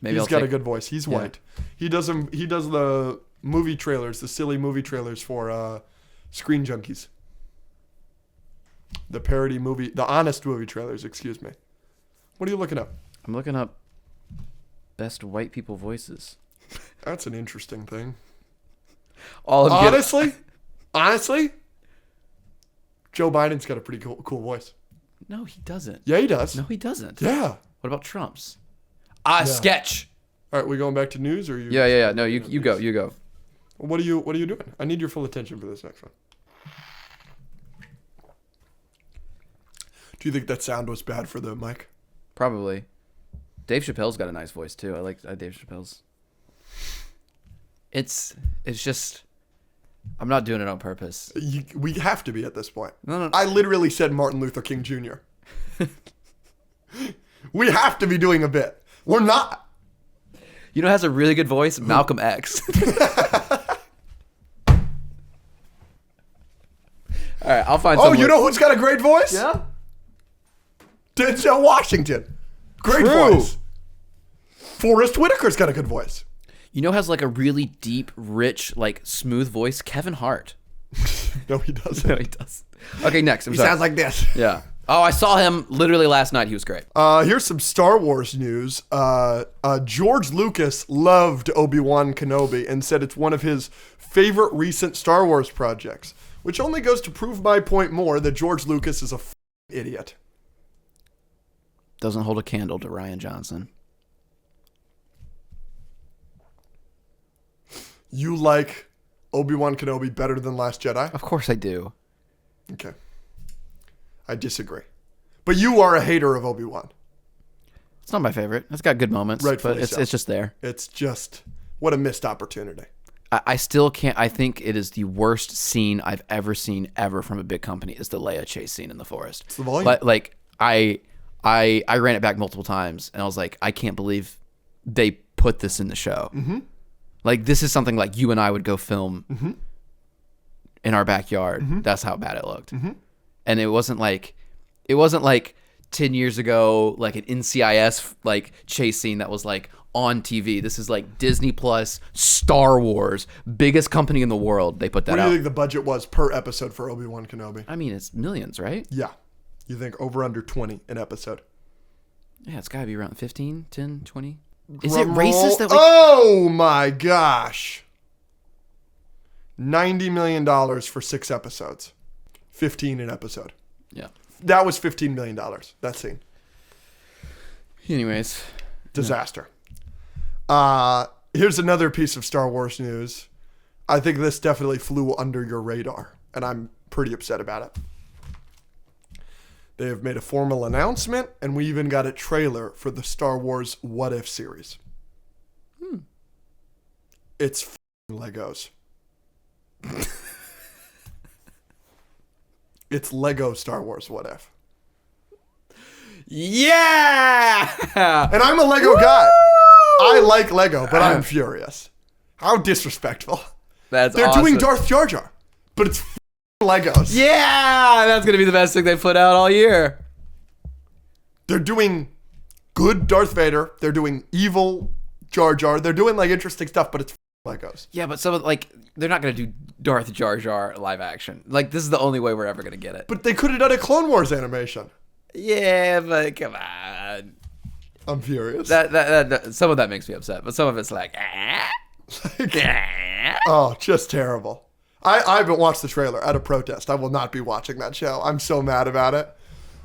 Maybe he's got a good voice. He's white. He does the movie trailers, the silly movie trailers for Screen Junkies. The honest movie trailers, excuse me. What are you looking up? I'm looking up best white people voices. That's an interesting thing. Honestly, Joe Biden's got a pretty cool voice. No, he doesn't. Yeah, he does. No, he doesn't. Yeah. What about Trump's? Yeah. Sketch. All right, we going back to news or you? Yeah. No, you go. You go. What are you doing? I need your full attention for this next one. Do you think that sound was bad for the mic? Probably. Dave Chappelle's got a nice voice too. I like Dave Chappelle's. It's just, I'm not doing it on purpose. We have to be at this point. No. I literally said Martin Luther King Jr. We have to be doing a bit. We're not. You know who has a really good voice? Malcolm X. All right, I'll find. Oh, you know who's got a great voice? Yeah. Denzel Washington. Great True. voice. Forrest Whitaker's got a good voice. You know, has like a really deep, rich, like smooth voice. Kevin Hart. No, he doesn't. No, he does. Okay, next. He sounds like this. Yeah. Oh, I saw him literally last night. He was great. Here's some Star Wars news. George Lucas loved Obi-Wan Kenobi and said it's one of his favorite recent Star Wars projects, which only goes to prove my point more that George Lucas is a idiot. Doesn't hold a candle to Rian Johnson. You like Obi-Wan Kenobi better than Last Jedi? Of course I do. Okay. I disagree. But you are a hater of Obi-Wan. It's not my favorite. It's got good moments, Rightfully but so. it's just there. It's just, what a missed opportunity. I still can't. I think it is the worst scene I've ever seen from a big company. Is the Leia chase scene in the forest. It's the volume. Like I ran it back multiple times, and I was like, I can't believe they put this in the show. Mm-hmm. Like, this is something like you and I would go film in our backyard. Mm-hmm. That's how bad it looked. Mm-hmm. And it wasn't like 10 years ago, like an NCIS like chase scene that was like on TV. This is like Disney Plus, Star Wars, biggest company in the world. They put that out. What do you think the budget was per episode for Obi-Wan Kenobi? I mean, it's millions, right? Yeah. You think over under 20 an episode? Yeah, it's got to be around 15, 10, 20. Is Drum it racist that we... Oh my gosh. $90 million for 6 episodes. 15 an episode. Yeah. That was $15 million, that scene. Anyways. Disaster. Here's another piece of Star Wars news. I think this definitely flew under your radar, and I'm pretty upset about it. They have made a formal announcement, and we even got a trailer for the Star Wars What If series. It's Legos. It's Lego Star Wars What If. Yeah! And I'm a Lego guy. I like Lego, but I'm furious. How disrespectful. They're doing Darth Jar Jar, but it's Legos. Yeah! That's going to be the best thing they put out all year. They're doing good Darth Vader. They're doing evil Jar Jar. They're doing like interesting stuff, but it's Legos. Yeah, but some of they're not going to do Darth Jar Jar live action. Like, this is the only way we're ever going to get it. But they could have done a Clone Wars animation. Yeah, but come on. I'm furious. That some of that makes me upset, but some of it's like, oh, just terrible. I haven't watched the trailer out of protest. I will not be watching that show. I'm so mad about it.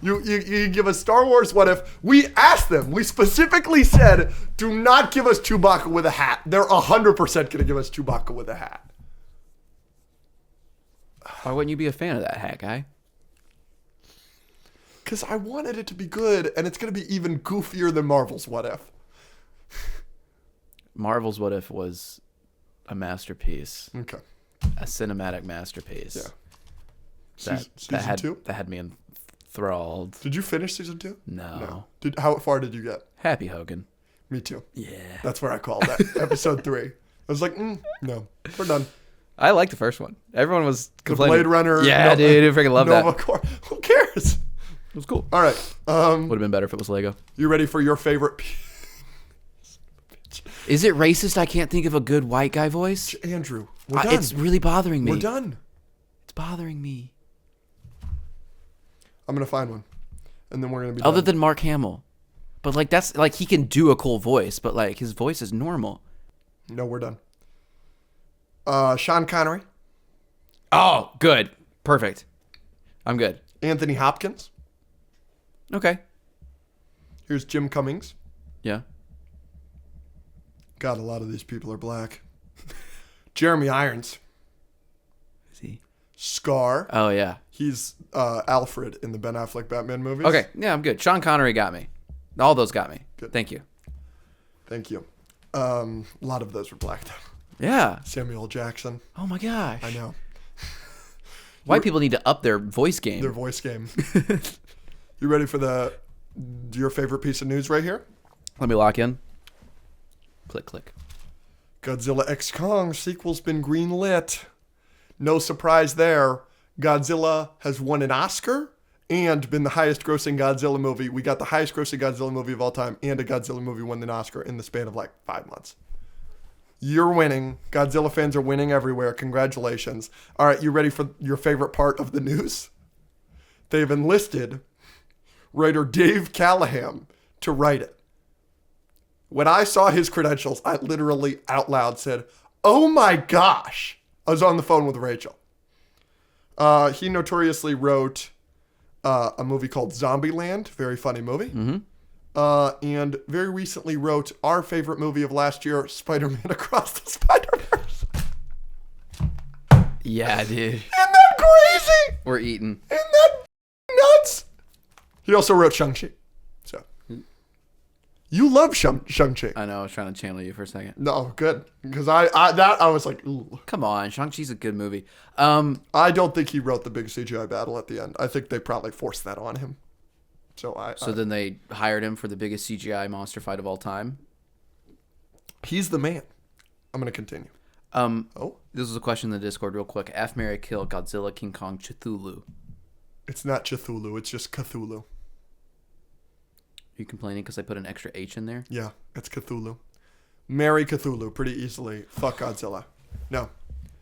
You give us Star Wars What If. We asked them. We specifically said, do not give us Chewbacca with a hat. They're 100% going to give us Chewbacca with a hat. Why wouldn't you be a fan of that hat guy? Because I wanted it to be good, and it's going to be even goofier than Marvel's What If. Marvel's What If was a masterpiece. Okay. A cinematic masterpiece. Yeah. Season 2? That had me enthralled. Did you finish season 2? No. How far did you get? Happy Hogan. Me too. Yeah. That's where I called that. Episode 3. I was like, no, we're done. I liked the first one. Everyone was complaining. The Blade Runner. Yeah, dude, I freaking love Nova that. Corps. Who cares? It was cool. All right. Would have been better if it was Lego. You ready for your favorite? Is it racist? I can't think of a good white guy voice. Andrew, we're done. It's really bothering me. We're done. It's bothering me. I'm gonna find one, and then we're gonna be other done. than Mark Hamill, but like that's like he can do a cool voice, but like his voice is normal. No, we're done. Sean Connery. Oh, good, perfect. I'm good. Anthony Hopkins. Okay. Here's Jim Cummings. Yeah. God, a lot of these people are black. Jeremy Irons. Is he? Scar. Oh, yeah. He's Alfred in the Ben Affleck Batman movies. Okay, yeah, I'm good. Sean Connery got me. All those got me. Good. Thank you. Thank you. A lot of those were black, though. Yeah. Samuel Jackson. Oh, my gosh. I know. White people need to up their voice game. Their voice game. You ready for your favorite piece of news right here? Let me lock in. Click, click. Godzilla x Kong sequel's been greenlit. No surprise there. Godzilla has won an Oscar and been the highest grossing Godzilla movie. We got the highest grossing Godzilla movie of all time, and a Godzilla movie won an Oscar in the span of like 5 months. You're winning. Godzilla fans are winning everywhere. Congratulations. All right, you ready for your favorite part of the news? They've enlisted writer Dave Callahan to write it. When I saw his credentials, I literally out loud said, "Oh my gosh." I was on the phone with Rachel. He notoriously wrote a movie called Zombieland, very funny movie. Mm-hmm. And very recently wrote our favorite movie of last year, Spider-Man Across the Spider-Verse. Yeah, dude. Isn't that crazy? We're eating. Isn't that nuts? He also wrote Shang-Chi. So, you love Shang-Chi. I know. I was trying to channel you for a second. No, good. Because I was like, ooh. Come on. Shang-Chi's a good movie. I don't think he wrote the big CGI battle at the end. I think they probably forced that on him. So then they hired him for the biggest CGI monster fight of all time. He's the man. I'm going to continue. This is a question in the Discord real quick. F, Marry, Kill, Godzilla, King Kong, Cthulhu. It's not Cthulhu. It's just Cthulhu. Are you complaining because I put an extra H in there? Yeah, it's Cthulhu. Marry Cthulhu pretty easily. Fuck Godzilla. No.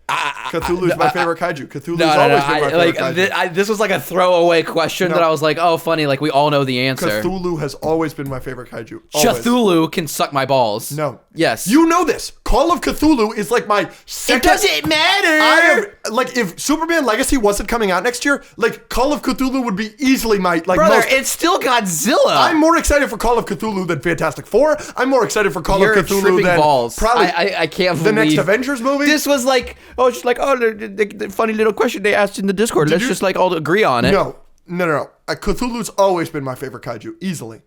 Cthulhu's my favorite kaiju. Cthulhu's always been my favorite kaiju. This was like a throwaway question that I was like, oh, funny. Like, we all know the answer. Cthulhu has always been my favorite kaiju. Always. Cthulhu can suck my balls. No. Yes. You know this. Call of Cthulhu is like my second... It doesn't matter. Like, if Superman Legacy wasn't coming out next year, like, Call of Cthulhu would be easily my... like Brother, most... it's still Godzilla. I'm more excited for Call of Cthulhu than Fantastic Four. I'm more excited for Call of Cthulhu than... balls. Probably I can't believe... the next Avengers movie. This was like... Oh, it's just like... Oh, the funny little question they asked in the Discord. Let's just like all agree on it. No. Cthulhu's always been my favorite kaiju, easily.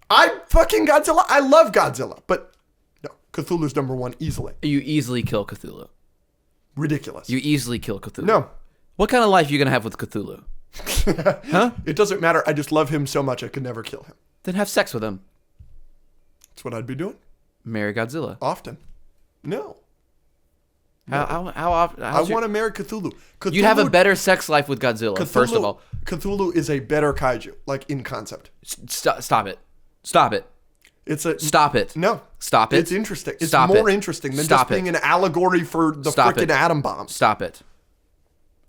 I fucking Godzilla. I love Godzilla, but no, Cthulhu's number one easily. You easily kill Cthulhu. Ridiculous. You easily kill Cthulhu. No. What kind of life are you gonna have with Cthulhu? Huh? It doesn't matter. I just love him so much I could never kill him. Then have sex with him. That's what I'd be doing. Marry Godzilla. Often. No. How often? I want to marry Cthulhu. You'd have a better sex life with Godzilla, first of all. Cthulhu is a better kaiju, like in concept. Stop it. Stop it. Stop it. No. Stop it. It's interesting. It's more interesting than just being an allegory for the freaking atom bomb. Stop it.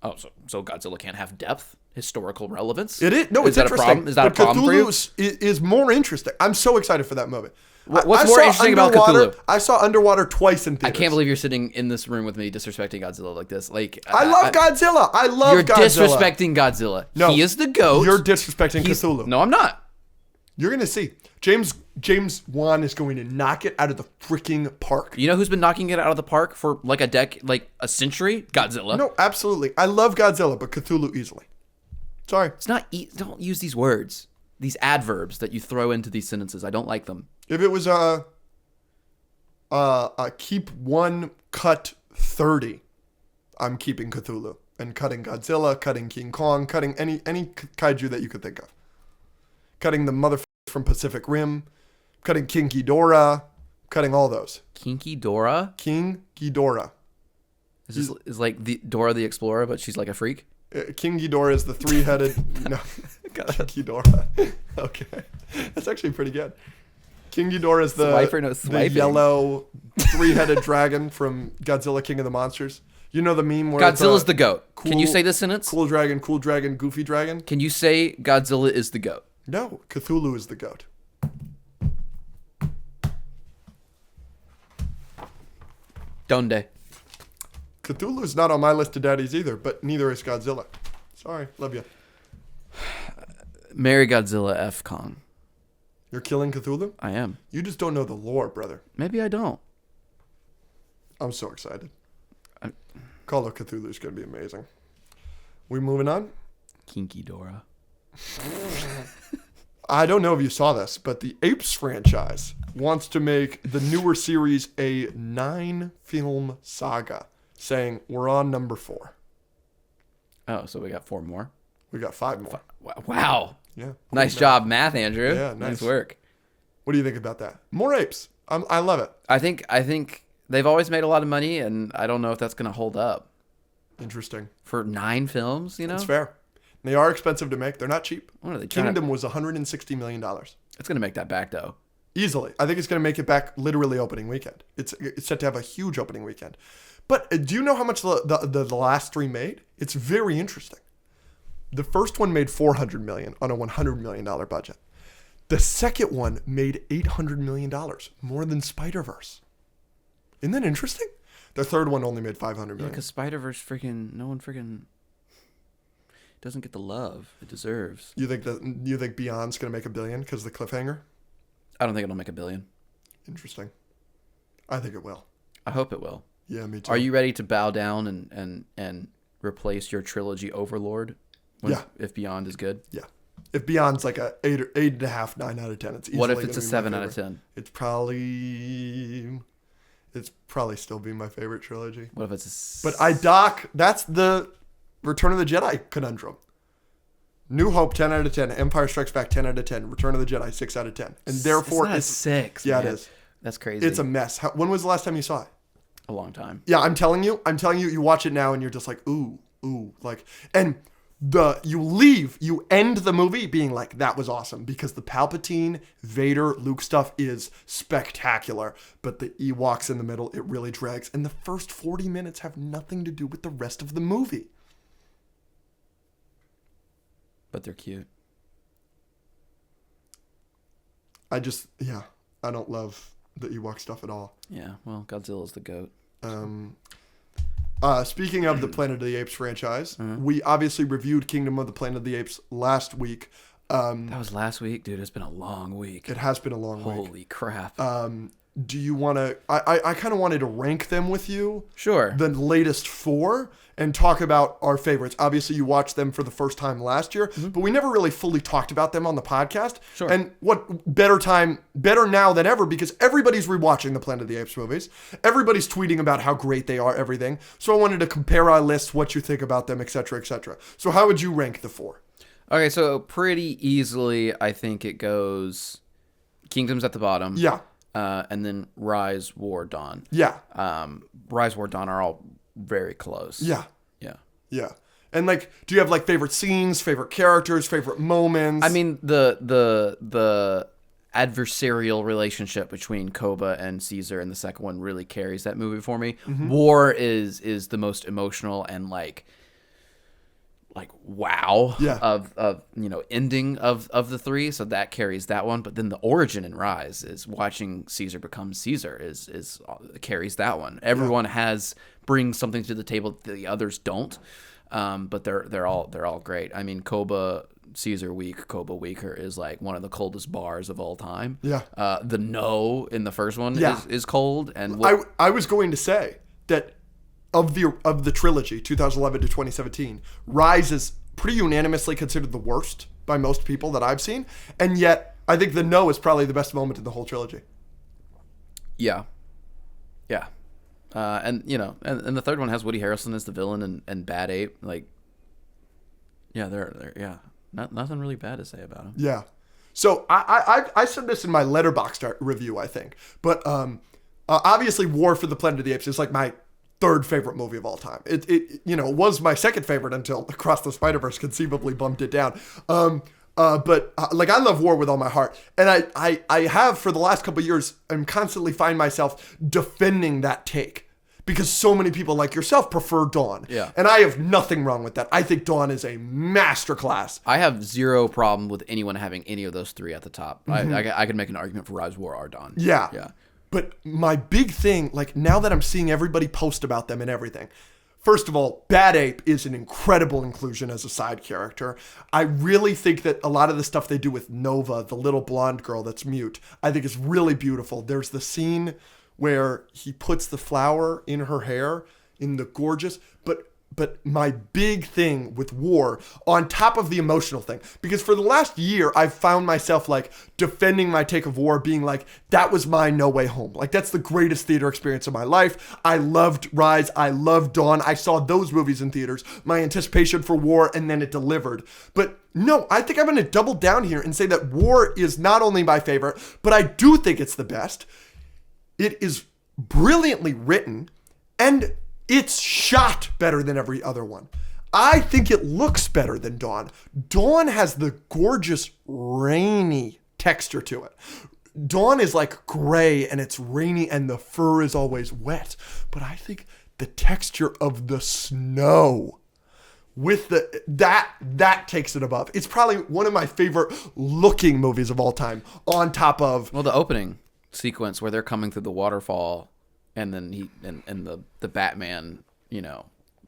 Oh, so Godzilla can't have depth, historical relevance? It is. No, it's interesting. Is that a problem for you? Cthulhu is more interesting. I'm so excited for that movie. What's more interesting about Cthulhu? I saw Underwater twice in theaters. I can't believe you're sitting in this room with me disrespecting Godzilla like this. Like, I love Godzilla. I love Godzilla. You're disrespecting Godzilla. No, he is the GOAT. You're disrespecting Cthulhu. No, I'm not. You're going to see. James Wan is going to knock it out of the freaking park. You know who's been knocking it out of the park for like a century? Godzilla. No, absolutely. I love Godzilla, but Cthulhu easily. Sorry. It's not. Don't use these words. These adverbs that you throw into these sentences. I don't like them. If it was a keep one, cut 30, I'm keeping Cthulhu and cutting Godzilla, cutting King Kong, cutting any kaiju that you could think of. Cutting the motherfucker from Pacific Rim, cutting King Ghidorah, cutting all those. King Ghidorah? King Ghidorah. Is like the Dora the Explorer, but she's like a freak? King Ghidorah is the three-headed... No, King Ghidorah. Okay. That's actually pretty good. King Ghidorah is the yellow three-headed dragon from Godzilla King of the Monsters. You know the meme where Godzilla's the GOAT. Cool, can you say this sentence? Cool dragon, goofy dragon. Can you say Godzilla is the GOAT? No, Cthulhu is the GOAT. Donde? Cthulhu's not on my list of daddies either, but neither is Godzilla. Sorry, love you. Marry Godzilla, F Kong. You're killing Cthulhu? I am. You just don't know the lore, brother. Maybe I don't. I'm so excited. Call of Cthulhu is going to be amazing. We moving on? Kinky Dora. I don't know if you saw this, but the Apes franchise wants to make the newer series a 9-film saga, saying we're on number 4. Oh, so we got 4 more? We got 5 more. Wow. Yeah. Nice job, math, Andrew. Yeah, nice work. What do you think about that? More apes. I love it. I think they've always made a lot of money, and I don't know if that's going to hold up. Interesting. For 9 films, you know? It's fair. They are expensive to make. They're not cheap. What are they Kingdom was $160 million. It's going to make that back, though. Easily. I think it's going to make it back literally opening weekend. It's set to have a huge opening weekend. But do you know how much the last 3 made? It's very interesting. The first one made $400 million on a $100 million budget. The second one made $800 million, more than Spider-Verse. Isn't that interesting? The third one only made $500 million. Yeah, because Spider-Verse no one doesn't get the love it deserves. You think Beyond's going to make $1 billion because of the cliffhanger? I don't think it'll make $1 billion. Interesting. I think it will. I hope it will. Yeah, me too. Are you ready to bow down and replace your trilogy Overlord? If Beyond is good? Yeah. If Beyond's like a 8.5, 9 out of 10, it's easily. What if it's a 7 out of 10? It's probably still be my favorite trilogy. What if it's But that's the Return of the Jedi conundrum. New Hope 10 out of 10, Empire Strikes Back 10 out of 10, Return of the Jedi 6 out of 10, and therefore it's 6. Yeah, man. it is. That's crazy. It's a mess. When was the last time you saw it? A long time. Yeah, I'm telling you, you watch it now and you're just like, ooh, like, and you end the movie being like, that was awesome, because the Palpatine, Vader, Luke stuff is spectacular, but the Ewoks in the middle, it really drags, and the first 40 minutes have nothing to do with the rest of the movie. But they're cute. I don't love the Ewok stuff at all. Yeah, well, Godzilla's the GOAT. Speaking of the Planet of the Apes franchise, we obviously reviewed Kingdom of the Planet of the Apes last week. That was last week? Dude, it's been a long week. It has been a long week. Holy crap. Do you want to... I kind of wanted to rank them with you. Sure. The latest 4, and talk about our favorites. Obviously, you watched them for the first time last year, but we never really fully talked about them on the podcast. Sure. And what better now than ever, because everybody's rewatching the Planet of the Apes movies. Everybody's tweeting about how great they are, everything. So I wanted to compare our lists, what you think about them, etc., etc. So how would you rank the 4? Okay, so pretty easily, I think it goes Kingdom's at the bottom. Yeah. And then Rise, War, Dawn. Yeah. Rise, War, Dawn are all very close. Yeah. Yeah. Yeah. And like, do you have like favorite scenes, favorite characters, favorite moments? I mean, the adversarial relationship between Koba and Caesar in the second one really carries that movie for me. Mm-hmm. War is the most emotional and like wow of ending of the 3, so that carries that one. But then the origin in Rise is watching Caesar become Caesar is carries that one. Everyone brings something to the table that the others don't, but they're all great. I mean, Koba Caesar weak, Koba weaker is like one of the coldest bars of all time. Yeah. The no in the first one is cold, and I was going to say that. Of the trilogy, 2011 to 2017, Rise is pretty unanimously considered the worst by most people that I've seen, and yet I think the no is probably the best moment in the whole trilogy. Yeah, and and the third one has Woody Harrelson as the villain and Bad Ape. Like, they're nothing really bad to say about him. Yeah, so I said this in my Letterboxd review, I think, but obviously War for the Planet of the Apes is like my third favorite movie of all time. It was my second favorite until Across the Spider-Verse conceivably bumped it down. But I love War with all my heart. And I have for the last couple of years, I'm constantly find myself defending that take because so many people like yourself prefer Dawn. Yeah. And I have nothing wrong with that. I think Dawn is a masterclass. I have zero problem with anyone having any of those 3 at the top. Mm-hmm. I could make an argument for Rise, War, or Dawn. Yeah. But my big thing, like now that I'm seeing everybody post about them and everything, First of all, Bad Ape is an incredible inclusion as a side character. I really think that a lot of the stuff they do with Nova, the little blonde girl that's mute, I think is really beautiful. There's the scene where he puts the flower in her hair in the gorgeous, but my big thing with War, on top of the emotional thing, because for the last year, I've found myself like defending my take of War, being like, that was my No Way Home. Like, that's the greatest theater experience of my life. I loved Rise. I loved Dawn. I saw those movies in theaters. My anticipation for War, and then it delivered. But no, I think I'm going to double down here and say that War is not only my favorite, but I do think it's the best. It is brilliantly written, and it's shot better than every other one. I think it looks better than Dawn. Dawn has the gorgeous, rainy texture to it. Dawn is like gray and it's rainy and the fur is always wet. But I think the texture of the snow with that takes it above. It's probably one of my favorite looking movies of all time, on top of... Well, the opening sequence where they're coming through the waterfall, and then the Batman,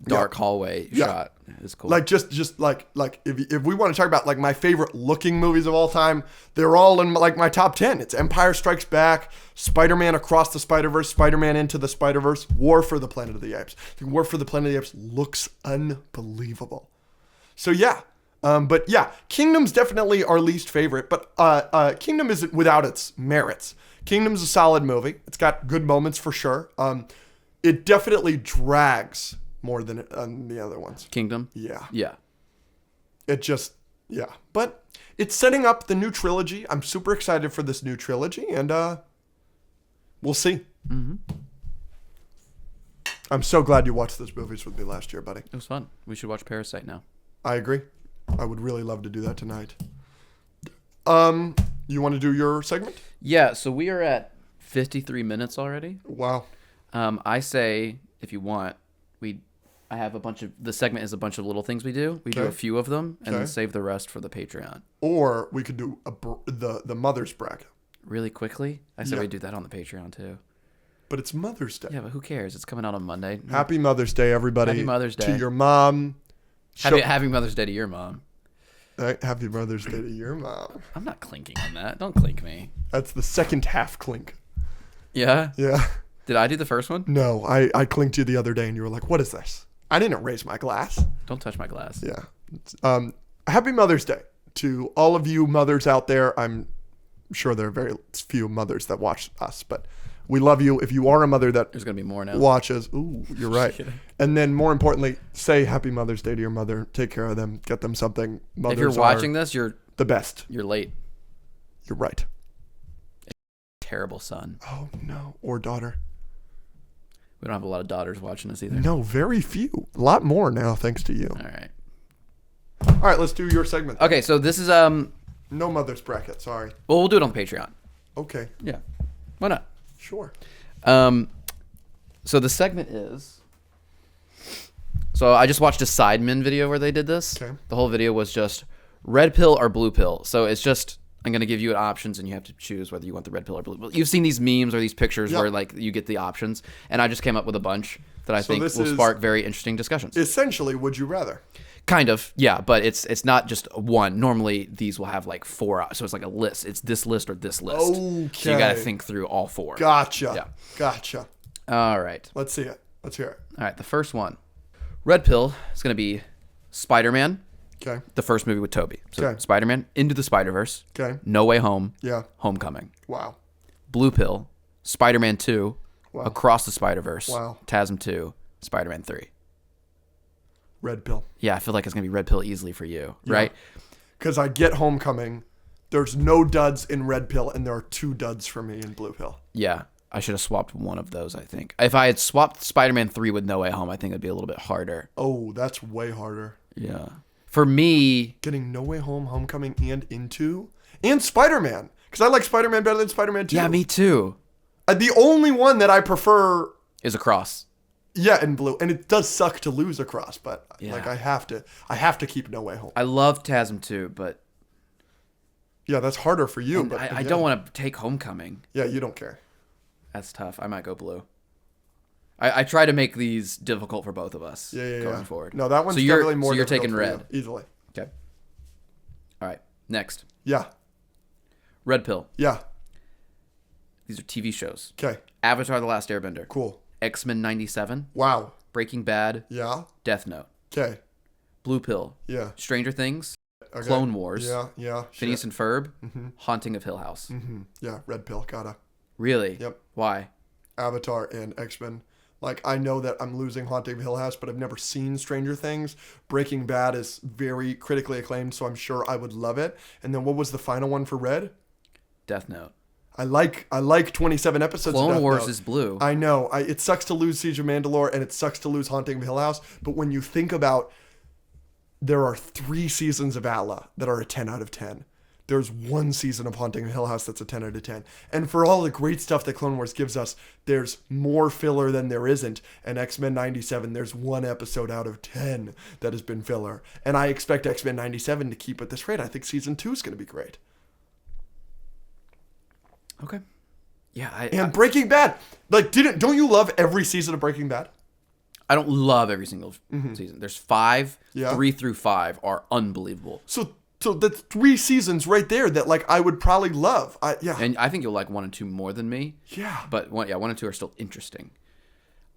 dark hallway shot is cool. Like just like if we want to talk about like my favorite looking movies of all time, they're all in like my top 10. It's Empire Strikes Back, Spider-Man Across the Spider-Verse, Spider-Man Into the Spider-Verse, War for the Planet of the Apes. I think War for the Planet of the Apes looks unbelievable. So yeah. But yeah, Kingdom's definitely our least favorite, but Kingdom isn't without its merits. Kingdom's a solid movie. It's got good moments for sure. It definitely drags more than the other ones. Kingdom? Yeah. Yeah. It just, yeah. But it's setting up the new trilogy. I'm super excited for this new trilogy, and we'll see. Mm-hmm. I'm so glad you watched those movies with me last year, buddy. It was fun. We should watch Parasite now. I agree. I would really love to do that tonight. You want to do your segment? Yeah, so we are at 53 minutes already. Wow. I say, if you want, I have the segment is a bunch of little things we do. We do a few of them and then save the rest for the Patreon. Or we could do the Mother's bracket. Really quickly? I said we'd do that on the Patreon too. But it's Mother's Day. Yeah, but who cares? It's coming out on Monday. Happy Mother's Day, everybody. Happy Mother's Day. To your mom. Happy Mother's Day to your mom. Happy Mother's Day to your mom. I'm not clinking on that. Don't clink me. That's the second half clink. Yeah? Yeah. Did I do the first one? No, I clinked you the other day and you were like, what is this? I didn't raise my glass. Don't touch my glass. Yeah. Happy Mother's Day to all of you mothers out there. I'm sure there are very few mothers that watch us, but we love you. If you are a mother that there's going to be more now. Watches, ooh, you're right. And then more importantly, say Happy Mother's Day to your mother. Take care of them. Get them something. Mothers if you're watching this, you're the best. You're late. You're right. Terrible son. Oh, no. Or daughter. We don't have a lot of daughters watching us either. No, very few. A lot more now, thanks to you. All right. All right, let's do your segment. Okay, so this is no Mother's bracket, sorry. Well, we'll do it on Patreon. Okay. Yeah. Why not? Sure. So the segment is... So I just watched a Sidemen video where they did this. Okay. The whole video was just red pill or blue pill. So it's just... I'm going to give you options and you have to choose whether you want the red pill or blue pill. You've seen these memes or these pictures where like you get the options. And I just came up with a bunch that I think will spark very interesting discussions. Essentially, would you rather? Kind of, yeah. But it's not just one. Normally, these will have like four. So it's like a list. It's this list or this list. Okay. So you got to think through all four. Gotcha. Yeah. Gotcha. All right. Let's see it. Let's hear it. All right. The first one. Red pill is going to be Spider-Man. Okay. The first movie with Tobey. So Okay. Spider-Man, Into the Spider-Verse. Okay. No Way Home. Yeah. Homecoming. Wow. Blue pill, Spider-Man 2. Wow. Across the Spider-Verse. Wow. TASM 2. Spider-Man 3. Red pill. Yeah, I feel like it's going to be red pill easily for you, right? Because I get Homecoming. There's no duds in red pill, and there are 2 duds for me in blue pill. Yeah. I should have swapped one of those, I think. If I had swapped Spider-Man 3 with No Way Home, I think it'd be a little bit harder. Oh, that's way harder. Yeah. For me... Getting No Way Home, Homecoming, and Into. And Spider-Man. Because I like Spider-Man better than Spider-Man 2. Yeah, me too. The only one that I prefer... Is Across. Yeah, in blue. And it does suck to lose Across, but Yeah. like I have to keep No Way Home. I love TASM 2, but... Yeah, that's harder for you. But I don't want to take Homecoming. Yeah, you don't care. That's tough. I might go blue. I try to make these difficult for both of us Yeah. going forward. No, that one's definitely more so you're difficult taking for red. you, easily. Okay. All right. Next. Yeah. Red pill. Yeah. These are TV shows. Okay. Avatar: The Last Airbender. Cool. X-Men 97. Wow. Breaking Bad. Yeah. Death Note. Okay. Blue pill. Yeah. Stranger Things. Okay. Clone Wars. Yeah. Phineas and Ferb. Haunting of Hill House. Yeah. Red pill. Gotta. Really? Yep. Why? Avatar and X-Men. Like, I know that I'm losing Haunting of Hill House, but I've never seen Stranger Things. Breaking Bad is very critically acclaimed, so I'm sure I would love it. And then what was the final one for Red? Death Note. I like 27 episodes of Clone Death Wars Note. is blue. I know. It sucks to lose Siege of Mandalore, and it sucks to lose Haunting of Hill House. But when you think about, there are 3 seasons of Atla that are a 10 out of 10. There's 1 season of Haunting of Hill House that's a 10 out of 10. And for all the great stuff that Clone Wars gives us, there's more filler than there isn't. And X-Men 97, there's 1 episode out of 10 that has been filler. And I expect X-Men 97 to keep at this rate. I think season 2 is going to be great. Okay. Yeah. And Breaking Bad. Like, don't you love every season of Breaking Bad? I don't love every single season. There's 5. Yeah. 3 through 5 are unbelievable. So that's 3 seasons right there that, like, I would probably love. Yeah. And I think you'll like 1 and 2 more than me. Yeah. But 1 and 2 are still interesting.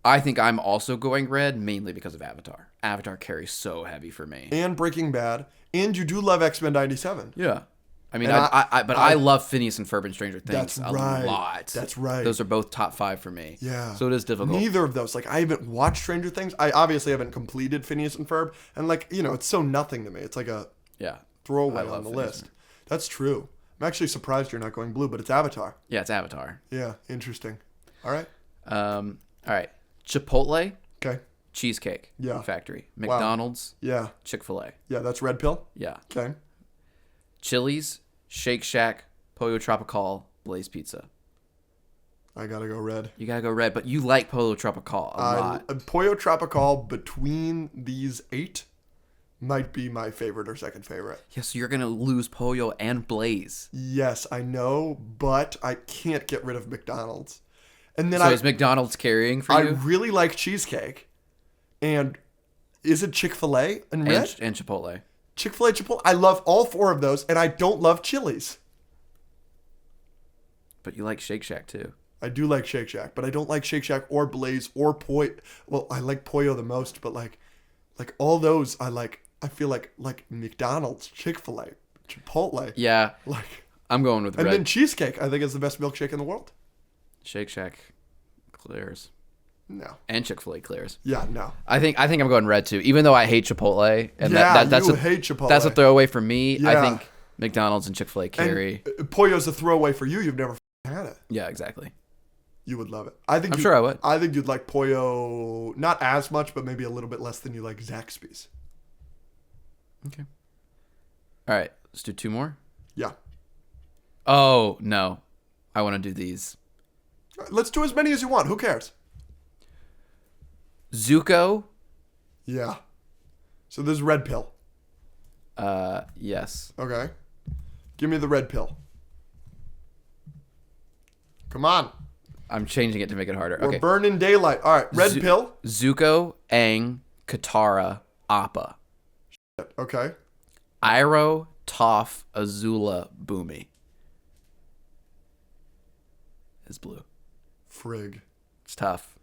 I think I'm also going red mainly because of Avatar. Avatar carries so heavy for me. And Breaking Bad. And you do love X-Men 97. Yeah. I mean, And I love Phineas and Ferb and Stranger Things That's a right. lot. That's right. Those are both top 5 for me. Yeah. So it is difficult. Neither of those. Like, I haven't watched Stranger Things. I obviously haven't completed Phineas and Ferb. And, like, it's so nothing to me. It's like a throwaway on the list. That's true. I'm actually surprised you're not going blue, but it's Avatar. Yeah, it's Avatar. Yeah, interesting. All right. All right. Chipotle. Okay. Cheesecake. Yeah. Factory. McDonald's. Yeah. Chick-fil-A. Yeah, that's red pill. Yeah. Okay. Chili's. Shake Shack. Pollo Tropical. Blaze Pizza. I gotta go red. You gotta go red, but you like Pollo Tropical a lot. Pollo Tropical between these 8 might be my favorite or second favorite. Yeah, so you're gonna lose Pollo and Blaze. Yes, I know, but I can't get rid of McDonald's. And then so is McDonald's carrying for you? I really like cheesecake. And is it Chick-fil-A and red? And Chipotle. Chick-fil-A, Chipotle. I love all 4 of those, and I don't love Chili's. But you like Shake Shack too. I do like Shake Shack, but I don't like Shake Shack or Blaze or Pollo. Well, I like Pollo the most, but like all those I like. I feel like McDonald's, Chick-fil-A, Chipotle. Yeah. Like, I'm going with red. And then cheesecake, I think, is the best milkshake in the world. Shake Shack clears. No. And Chick-fil-A clears. Yeah, no. I think I'm going red too, even though I hate Chipotle. And that's you hate Chipotle. That's a throwaway for me. Yeah. I think McDonald's and Chick-fil-A carry. And Pollo's a throwaway for you. You've never had it. Yeah, exactly. You would love it. I'm sure I would. I think you'd like Pollo, not as much, but maybe a little bit less than you like Zaxby's. Okay. All right. Let's do 2 more. Yeah. Oh, no. I want to do these. All right, let's do as many as you want. Who cares? Zuko. Yeah. So this is red pill. Yes. Okay. Give me the red pill. Come on. I'm changing it to make it harder. We're okay. burning daylight. All right. Red pill. Zuko, Aang, Katara, Appa. Okay. Iroh, Toph, Azula, Boomy. Is blue. Frig. It's tough.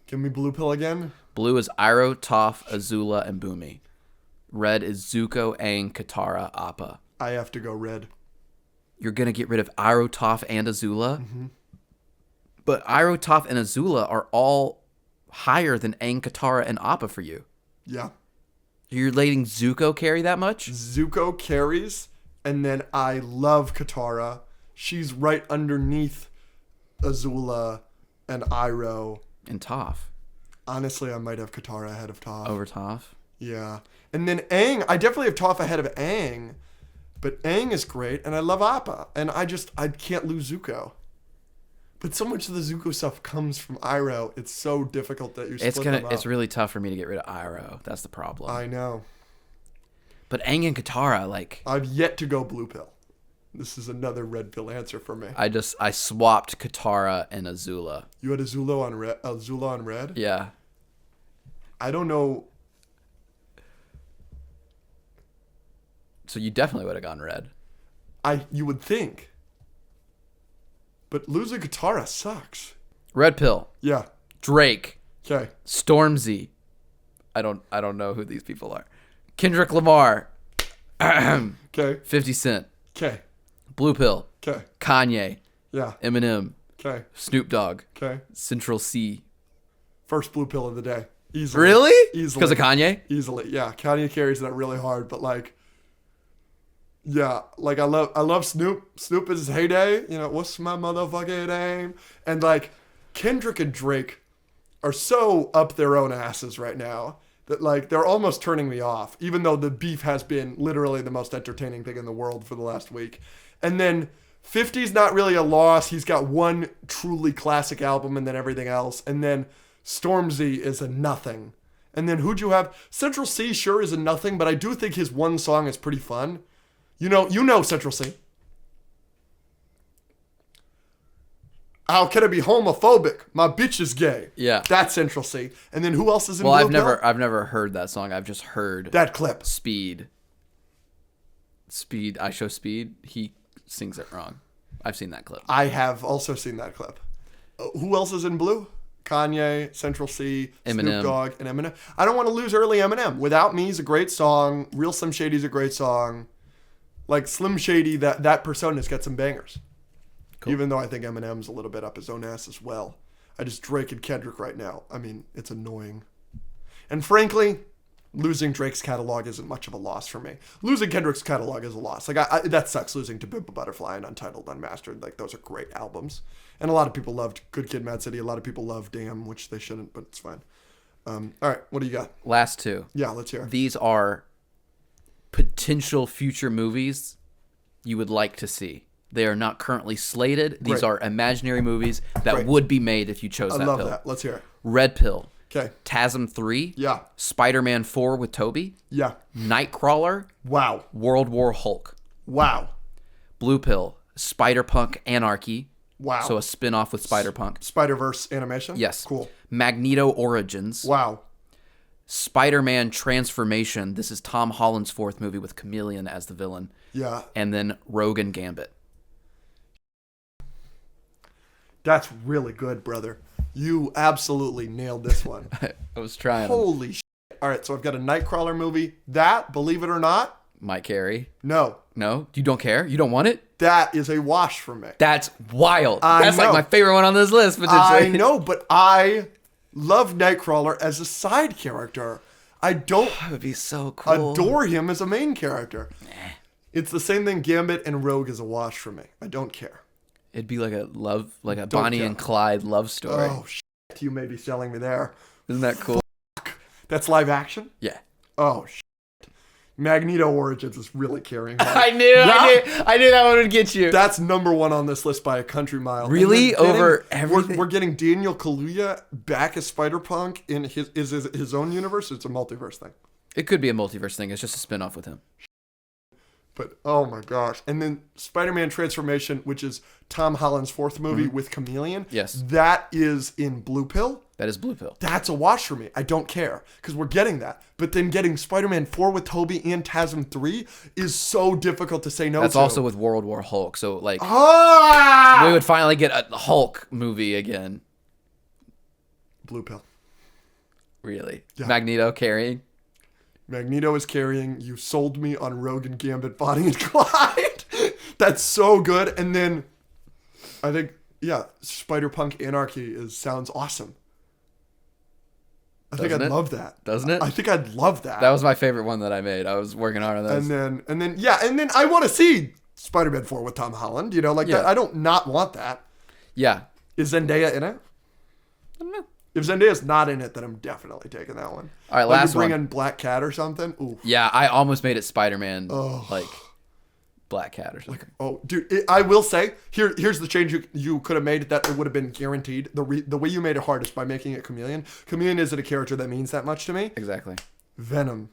Give me blue pill again. Blue is Iroh, Toph, Azula, and Boomy. Red is Zuko, Aang, Katara, Appa. I have to go red. You're going to get rid of Iroh, Toph, and Azula? Mm-hmm. But Iroh, Toph, and Azula are all higher than Aang, Katara, and Appa for you. Yeah. You're letting Zuko carry that much? Zuko carries, and then I love Katara. She's right underneath Azula and Iroh. And Toph. Honestly, I might have Katara ahead of Toph. Over Toph? Yeah. And then Aang, I definitely have Toph ahead of Aang. But Aang is great, and I love Appa. And I can't lose Zuko. But so much of the Zuko stuff comes from Iroh. It's so difficult that you split them up. It's really tough for me to get rid of Iroh. That's the problem. I know. But Aang and Katara, like... I've yet to go blue pill. This is another red pill answer for me. I swapped Katara and Azula. You had Azula on red? Azula on red? Yeah. I don't know. So you definitely would have gone red. You would think. But losing Katara sucks. Red pill. Yeah. Drake. Okay. Stormzy. I don't know who these people are. Kendrick Lamar. Okay. 50 Cent. Okay. Blue pill. Okay. Kanye. Yeah. Eminem. Okay. Snoop Dogg. Okay. Central C. First blue pill of the day. Easily. Really? Easily. Because of Kanye? Easily. Yeah. Kanye carries that really hard, but like, yeah, like I love Snoop. Snoop is his heyday. You know, what's my motherfucking name? And like Kendrick and Drake are so up their own asses right now that like they're almost turning me off, even though the beef has been literally the most entertaining thing in the world for the last week. And then 50's not really a loss. He's got one truly classic album and then everything else. And then Stormzy is a nothing. And then who'd you have? Central C sure is a nothing, but I do think his one song is pretty fun. You know Central C. How can I be homophobic? My bitch is gay. Yeah. That's Central C. And then who else is in Well, Blue Pill? I've never heard that song. I've just heard That clip. Speed. I Show Speed. He sings it wrong. I've seen that clip. I have also seen that clip. Who else is in Blue? Kanye, Central C, Eminem. Snoop Dogg, and Eminem. I don't want to lose early Eminem. Without Me is a great song. Real Slim Shady's a great song. Like Slim Shady, that persona's got some bangers. Cool. Even though I think Eminem's a little bit up his own ass as well. I just Drake and Kendrick right now. I mean, it's annoying. And frankly, losing Drake's catalog isn't much of a loss for me. Losing Kendrick's catalog is a loss. Like that sucks. Losing to Pimp a Butterfly and Untitled Unmastered, like those are great albums. And a lot of people loved Good Kid, Mad City. A lot of people love Damn, which they shouldn't, but it's fine. All right, what do you got? Last two. Yeah, let's hear. These are potential future movies you would like to see. They are not currently slated. These are imaginary movies that would be made if you chose that pill. I love that. Let's hear it. Red pill. Okay. TASM 3. Yeah. Spider-Man 4 with Toby. Yeah. Nightcrawler. Wow. World War Hulk. Wow. Blue pill. Spider-Punk Anarchy. Wow. So a spin-off with Spider-Punk. Spider-Verse animation? Yes. Cool. Magneto Origins. Wow. Spider-Man Transformation. This is Tom Holland's fourth movie with Chameleon as the villain. Yeah. And then Rogan Gambit. That's really good, brother. You absolutely nailed this one. I was trying. Holy shit. All right, so I've got a Nightcrawler movie. That, believe it or not, Mike Carey. no. No? You don't care? You don't want it? That is a wash for me. That's wild. I That's know. like my favorite one on this list, potentially. I know, but I love Nightcrawler as a side character. I don't That would be so cool. adore him as a main character. It's the same thing. Gambit and Rogue is a wash for me. I don't care. It'd be like a Don't Bonnie care. and Clyde love story. Oh, shit. You may be selling me there. Isn't that cool? That's live action? Yeah. Oh, shit. Magneto Origins is really carrying hard. I knew that one would get you. That's number one on this list by a country mile. Really? Over everything? We're getting Daniel Kaluuya back as Spider-Punk in his own universe. It's a multiverse thing. It could be a multiverse thing. It's just a spin-off with him. But, oh my gosh. And then Spider-Man Transformation, which is Tom Holland's fourth movie with Chameleon. Yes. That is in Blue Pill. That is Blue Pill. That's a wash for me. I don't care because we're getting that. But then getting Spider-Man 4 with Tobey and TASM 3 is so difficult to say no to. That's also with World War Hulk. So, like, Ah! we would finally get a Hulk movie again. Blue Pill. Really? Yeah. Magneto carrying? Magneto is carrying. You sold me on Rogue and Gambit, Bonnie and Clyde. That's so good. And then I think, yeah, Spider-Punk Anarchy sounds awesome. I think I'd love that. Doesn't it? I think I'd love that. That was my favorite one that I made. I was working hard on those. And then I want to see Spider-Man 4 with Tom Holland. You know, like that. I don't not want that. Yeah. Is Zendaya in it? I don't know. If Zendaya's not in it, then I'm definitely taking that one. All right, like last bring one. in Black Cat or something. Ooh. Yeah, I almost made it Spider-Man, Oh. like Black Cat or something. Oh, dude, I will say, here's the change you could have made that it would have been guaranteed. The way you made it hard is by making it Chameleon. Chameleon isn't a character that means that much to me. Exactly. Venom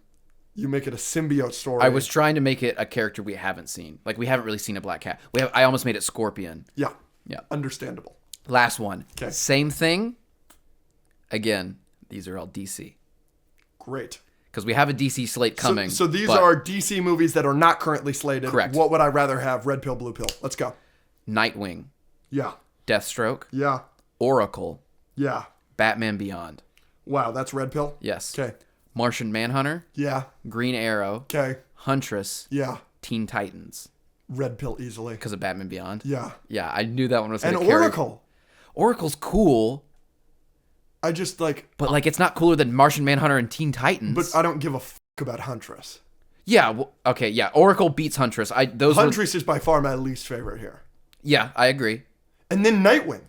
You make it a symbiote story. I was trying to make it a character we haven't seen. Like, we haven't really seen a Black Cat. I almost made it Scorpion. Yeah. Yeah. Understandable. Last one. Okay. Same thing. Again, these are all DC. Great. Because we have a DC slate coming. So these are DC movies that are not currently slated. Correct. What would I rather have? Red pill, blue pill. Let's go. Nightwing. Yeah. Deathstroke. Yeah. Oracle. Yeah. Batman Beyond. Wow, that's red pill? Yes. Okay. Martian Manhunter. Yeah. Green Arrow. Okay. Huntress. Yeah. Teen Titans. Red pill easily. Because of Batman Beyond. Yeah. Yeah, I knew that one was going to And carry. Oracle. Oracle's cool. I just like... But like, it's not cooler than Martian Manhunter and Teen Titans. But I don't give a fuck about Huntress. Yeah, well, okay, yeah. Oracle beats Huntress. Huntress is by far my least favorite here. Yeah, I agree. And then Nightwing.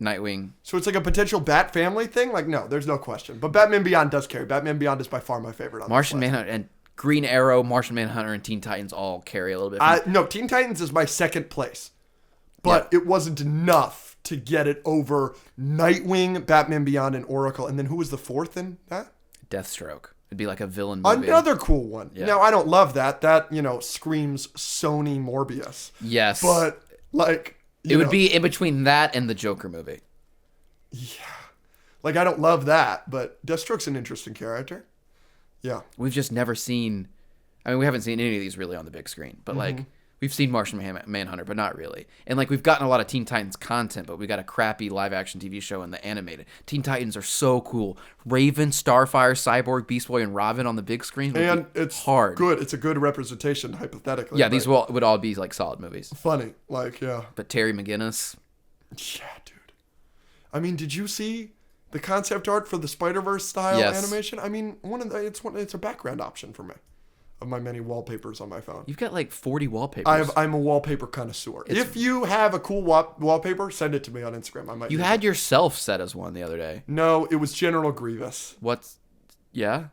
Nightwing. So it's like a potential Bat family thing? Like, no, there's no question. But Batman Beyond does carry. Batman Beyond is by far my favorite on Martian this list. Manhunter and Green Arrow, Martian Manhunter, and Teen Titans all carry a little bit. No, Teen Titans is my second place. But it wasn't enough to get it over Nightwing, Batman Beyond, and Oracle. And then who was the fourth in that? Deathstroke. It'd be like a villain movie. Another cool one. Yeah. Now, I don't love that. That, screams Sony Morbius. Yes. But, like... It would be in between that and the Joker movie. Yeah. Like, I don't love that, but Deathstroke's an interesting character. Yeah. We've just never seen... I mean, we haven't seen any of these really on the big screen. But, like, we've seen Martian Manhunter, but not really. And, like, we've gotten a lot of Teen Titans content, but we got a crappy live-action TV show and the animated. Teen Titans are so cool. Raven, Starfire, Cyborg, Beast Boy, and Robin on the big screen would And be it's hard. good. It's a good representation, hypothetically. Yeah, these would all be, like, solid movies. Funny. Like, yeah. But Terry McGinnis... Yeah, dude. I mean, did you see the concept art for the Spider-Verse style Yes. animation? I mean, it's a background option for me of my many wallpapers on my phone. You've got like 40 wallpapers. I'm a wallpaper connoisseur. If you have a cool wallpaper, send it to me on Instagram. I might. You had yourself set as one the other day. No, it was General Grievous. What's... Yeah?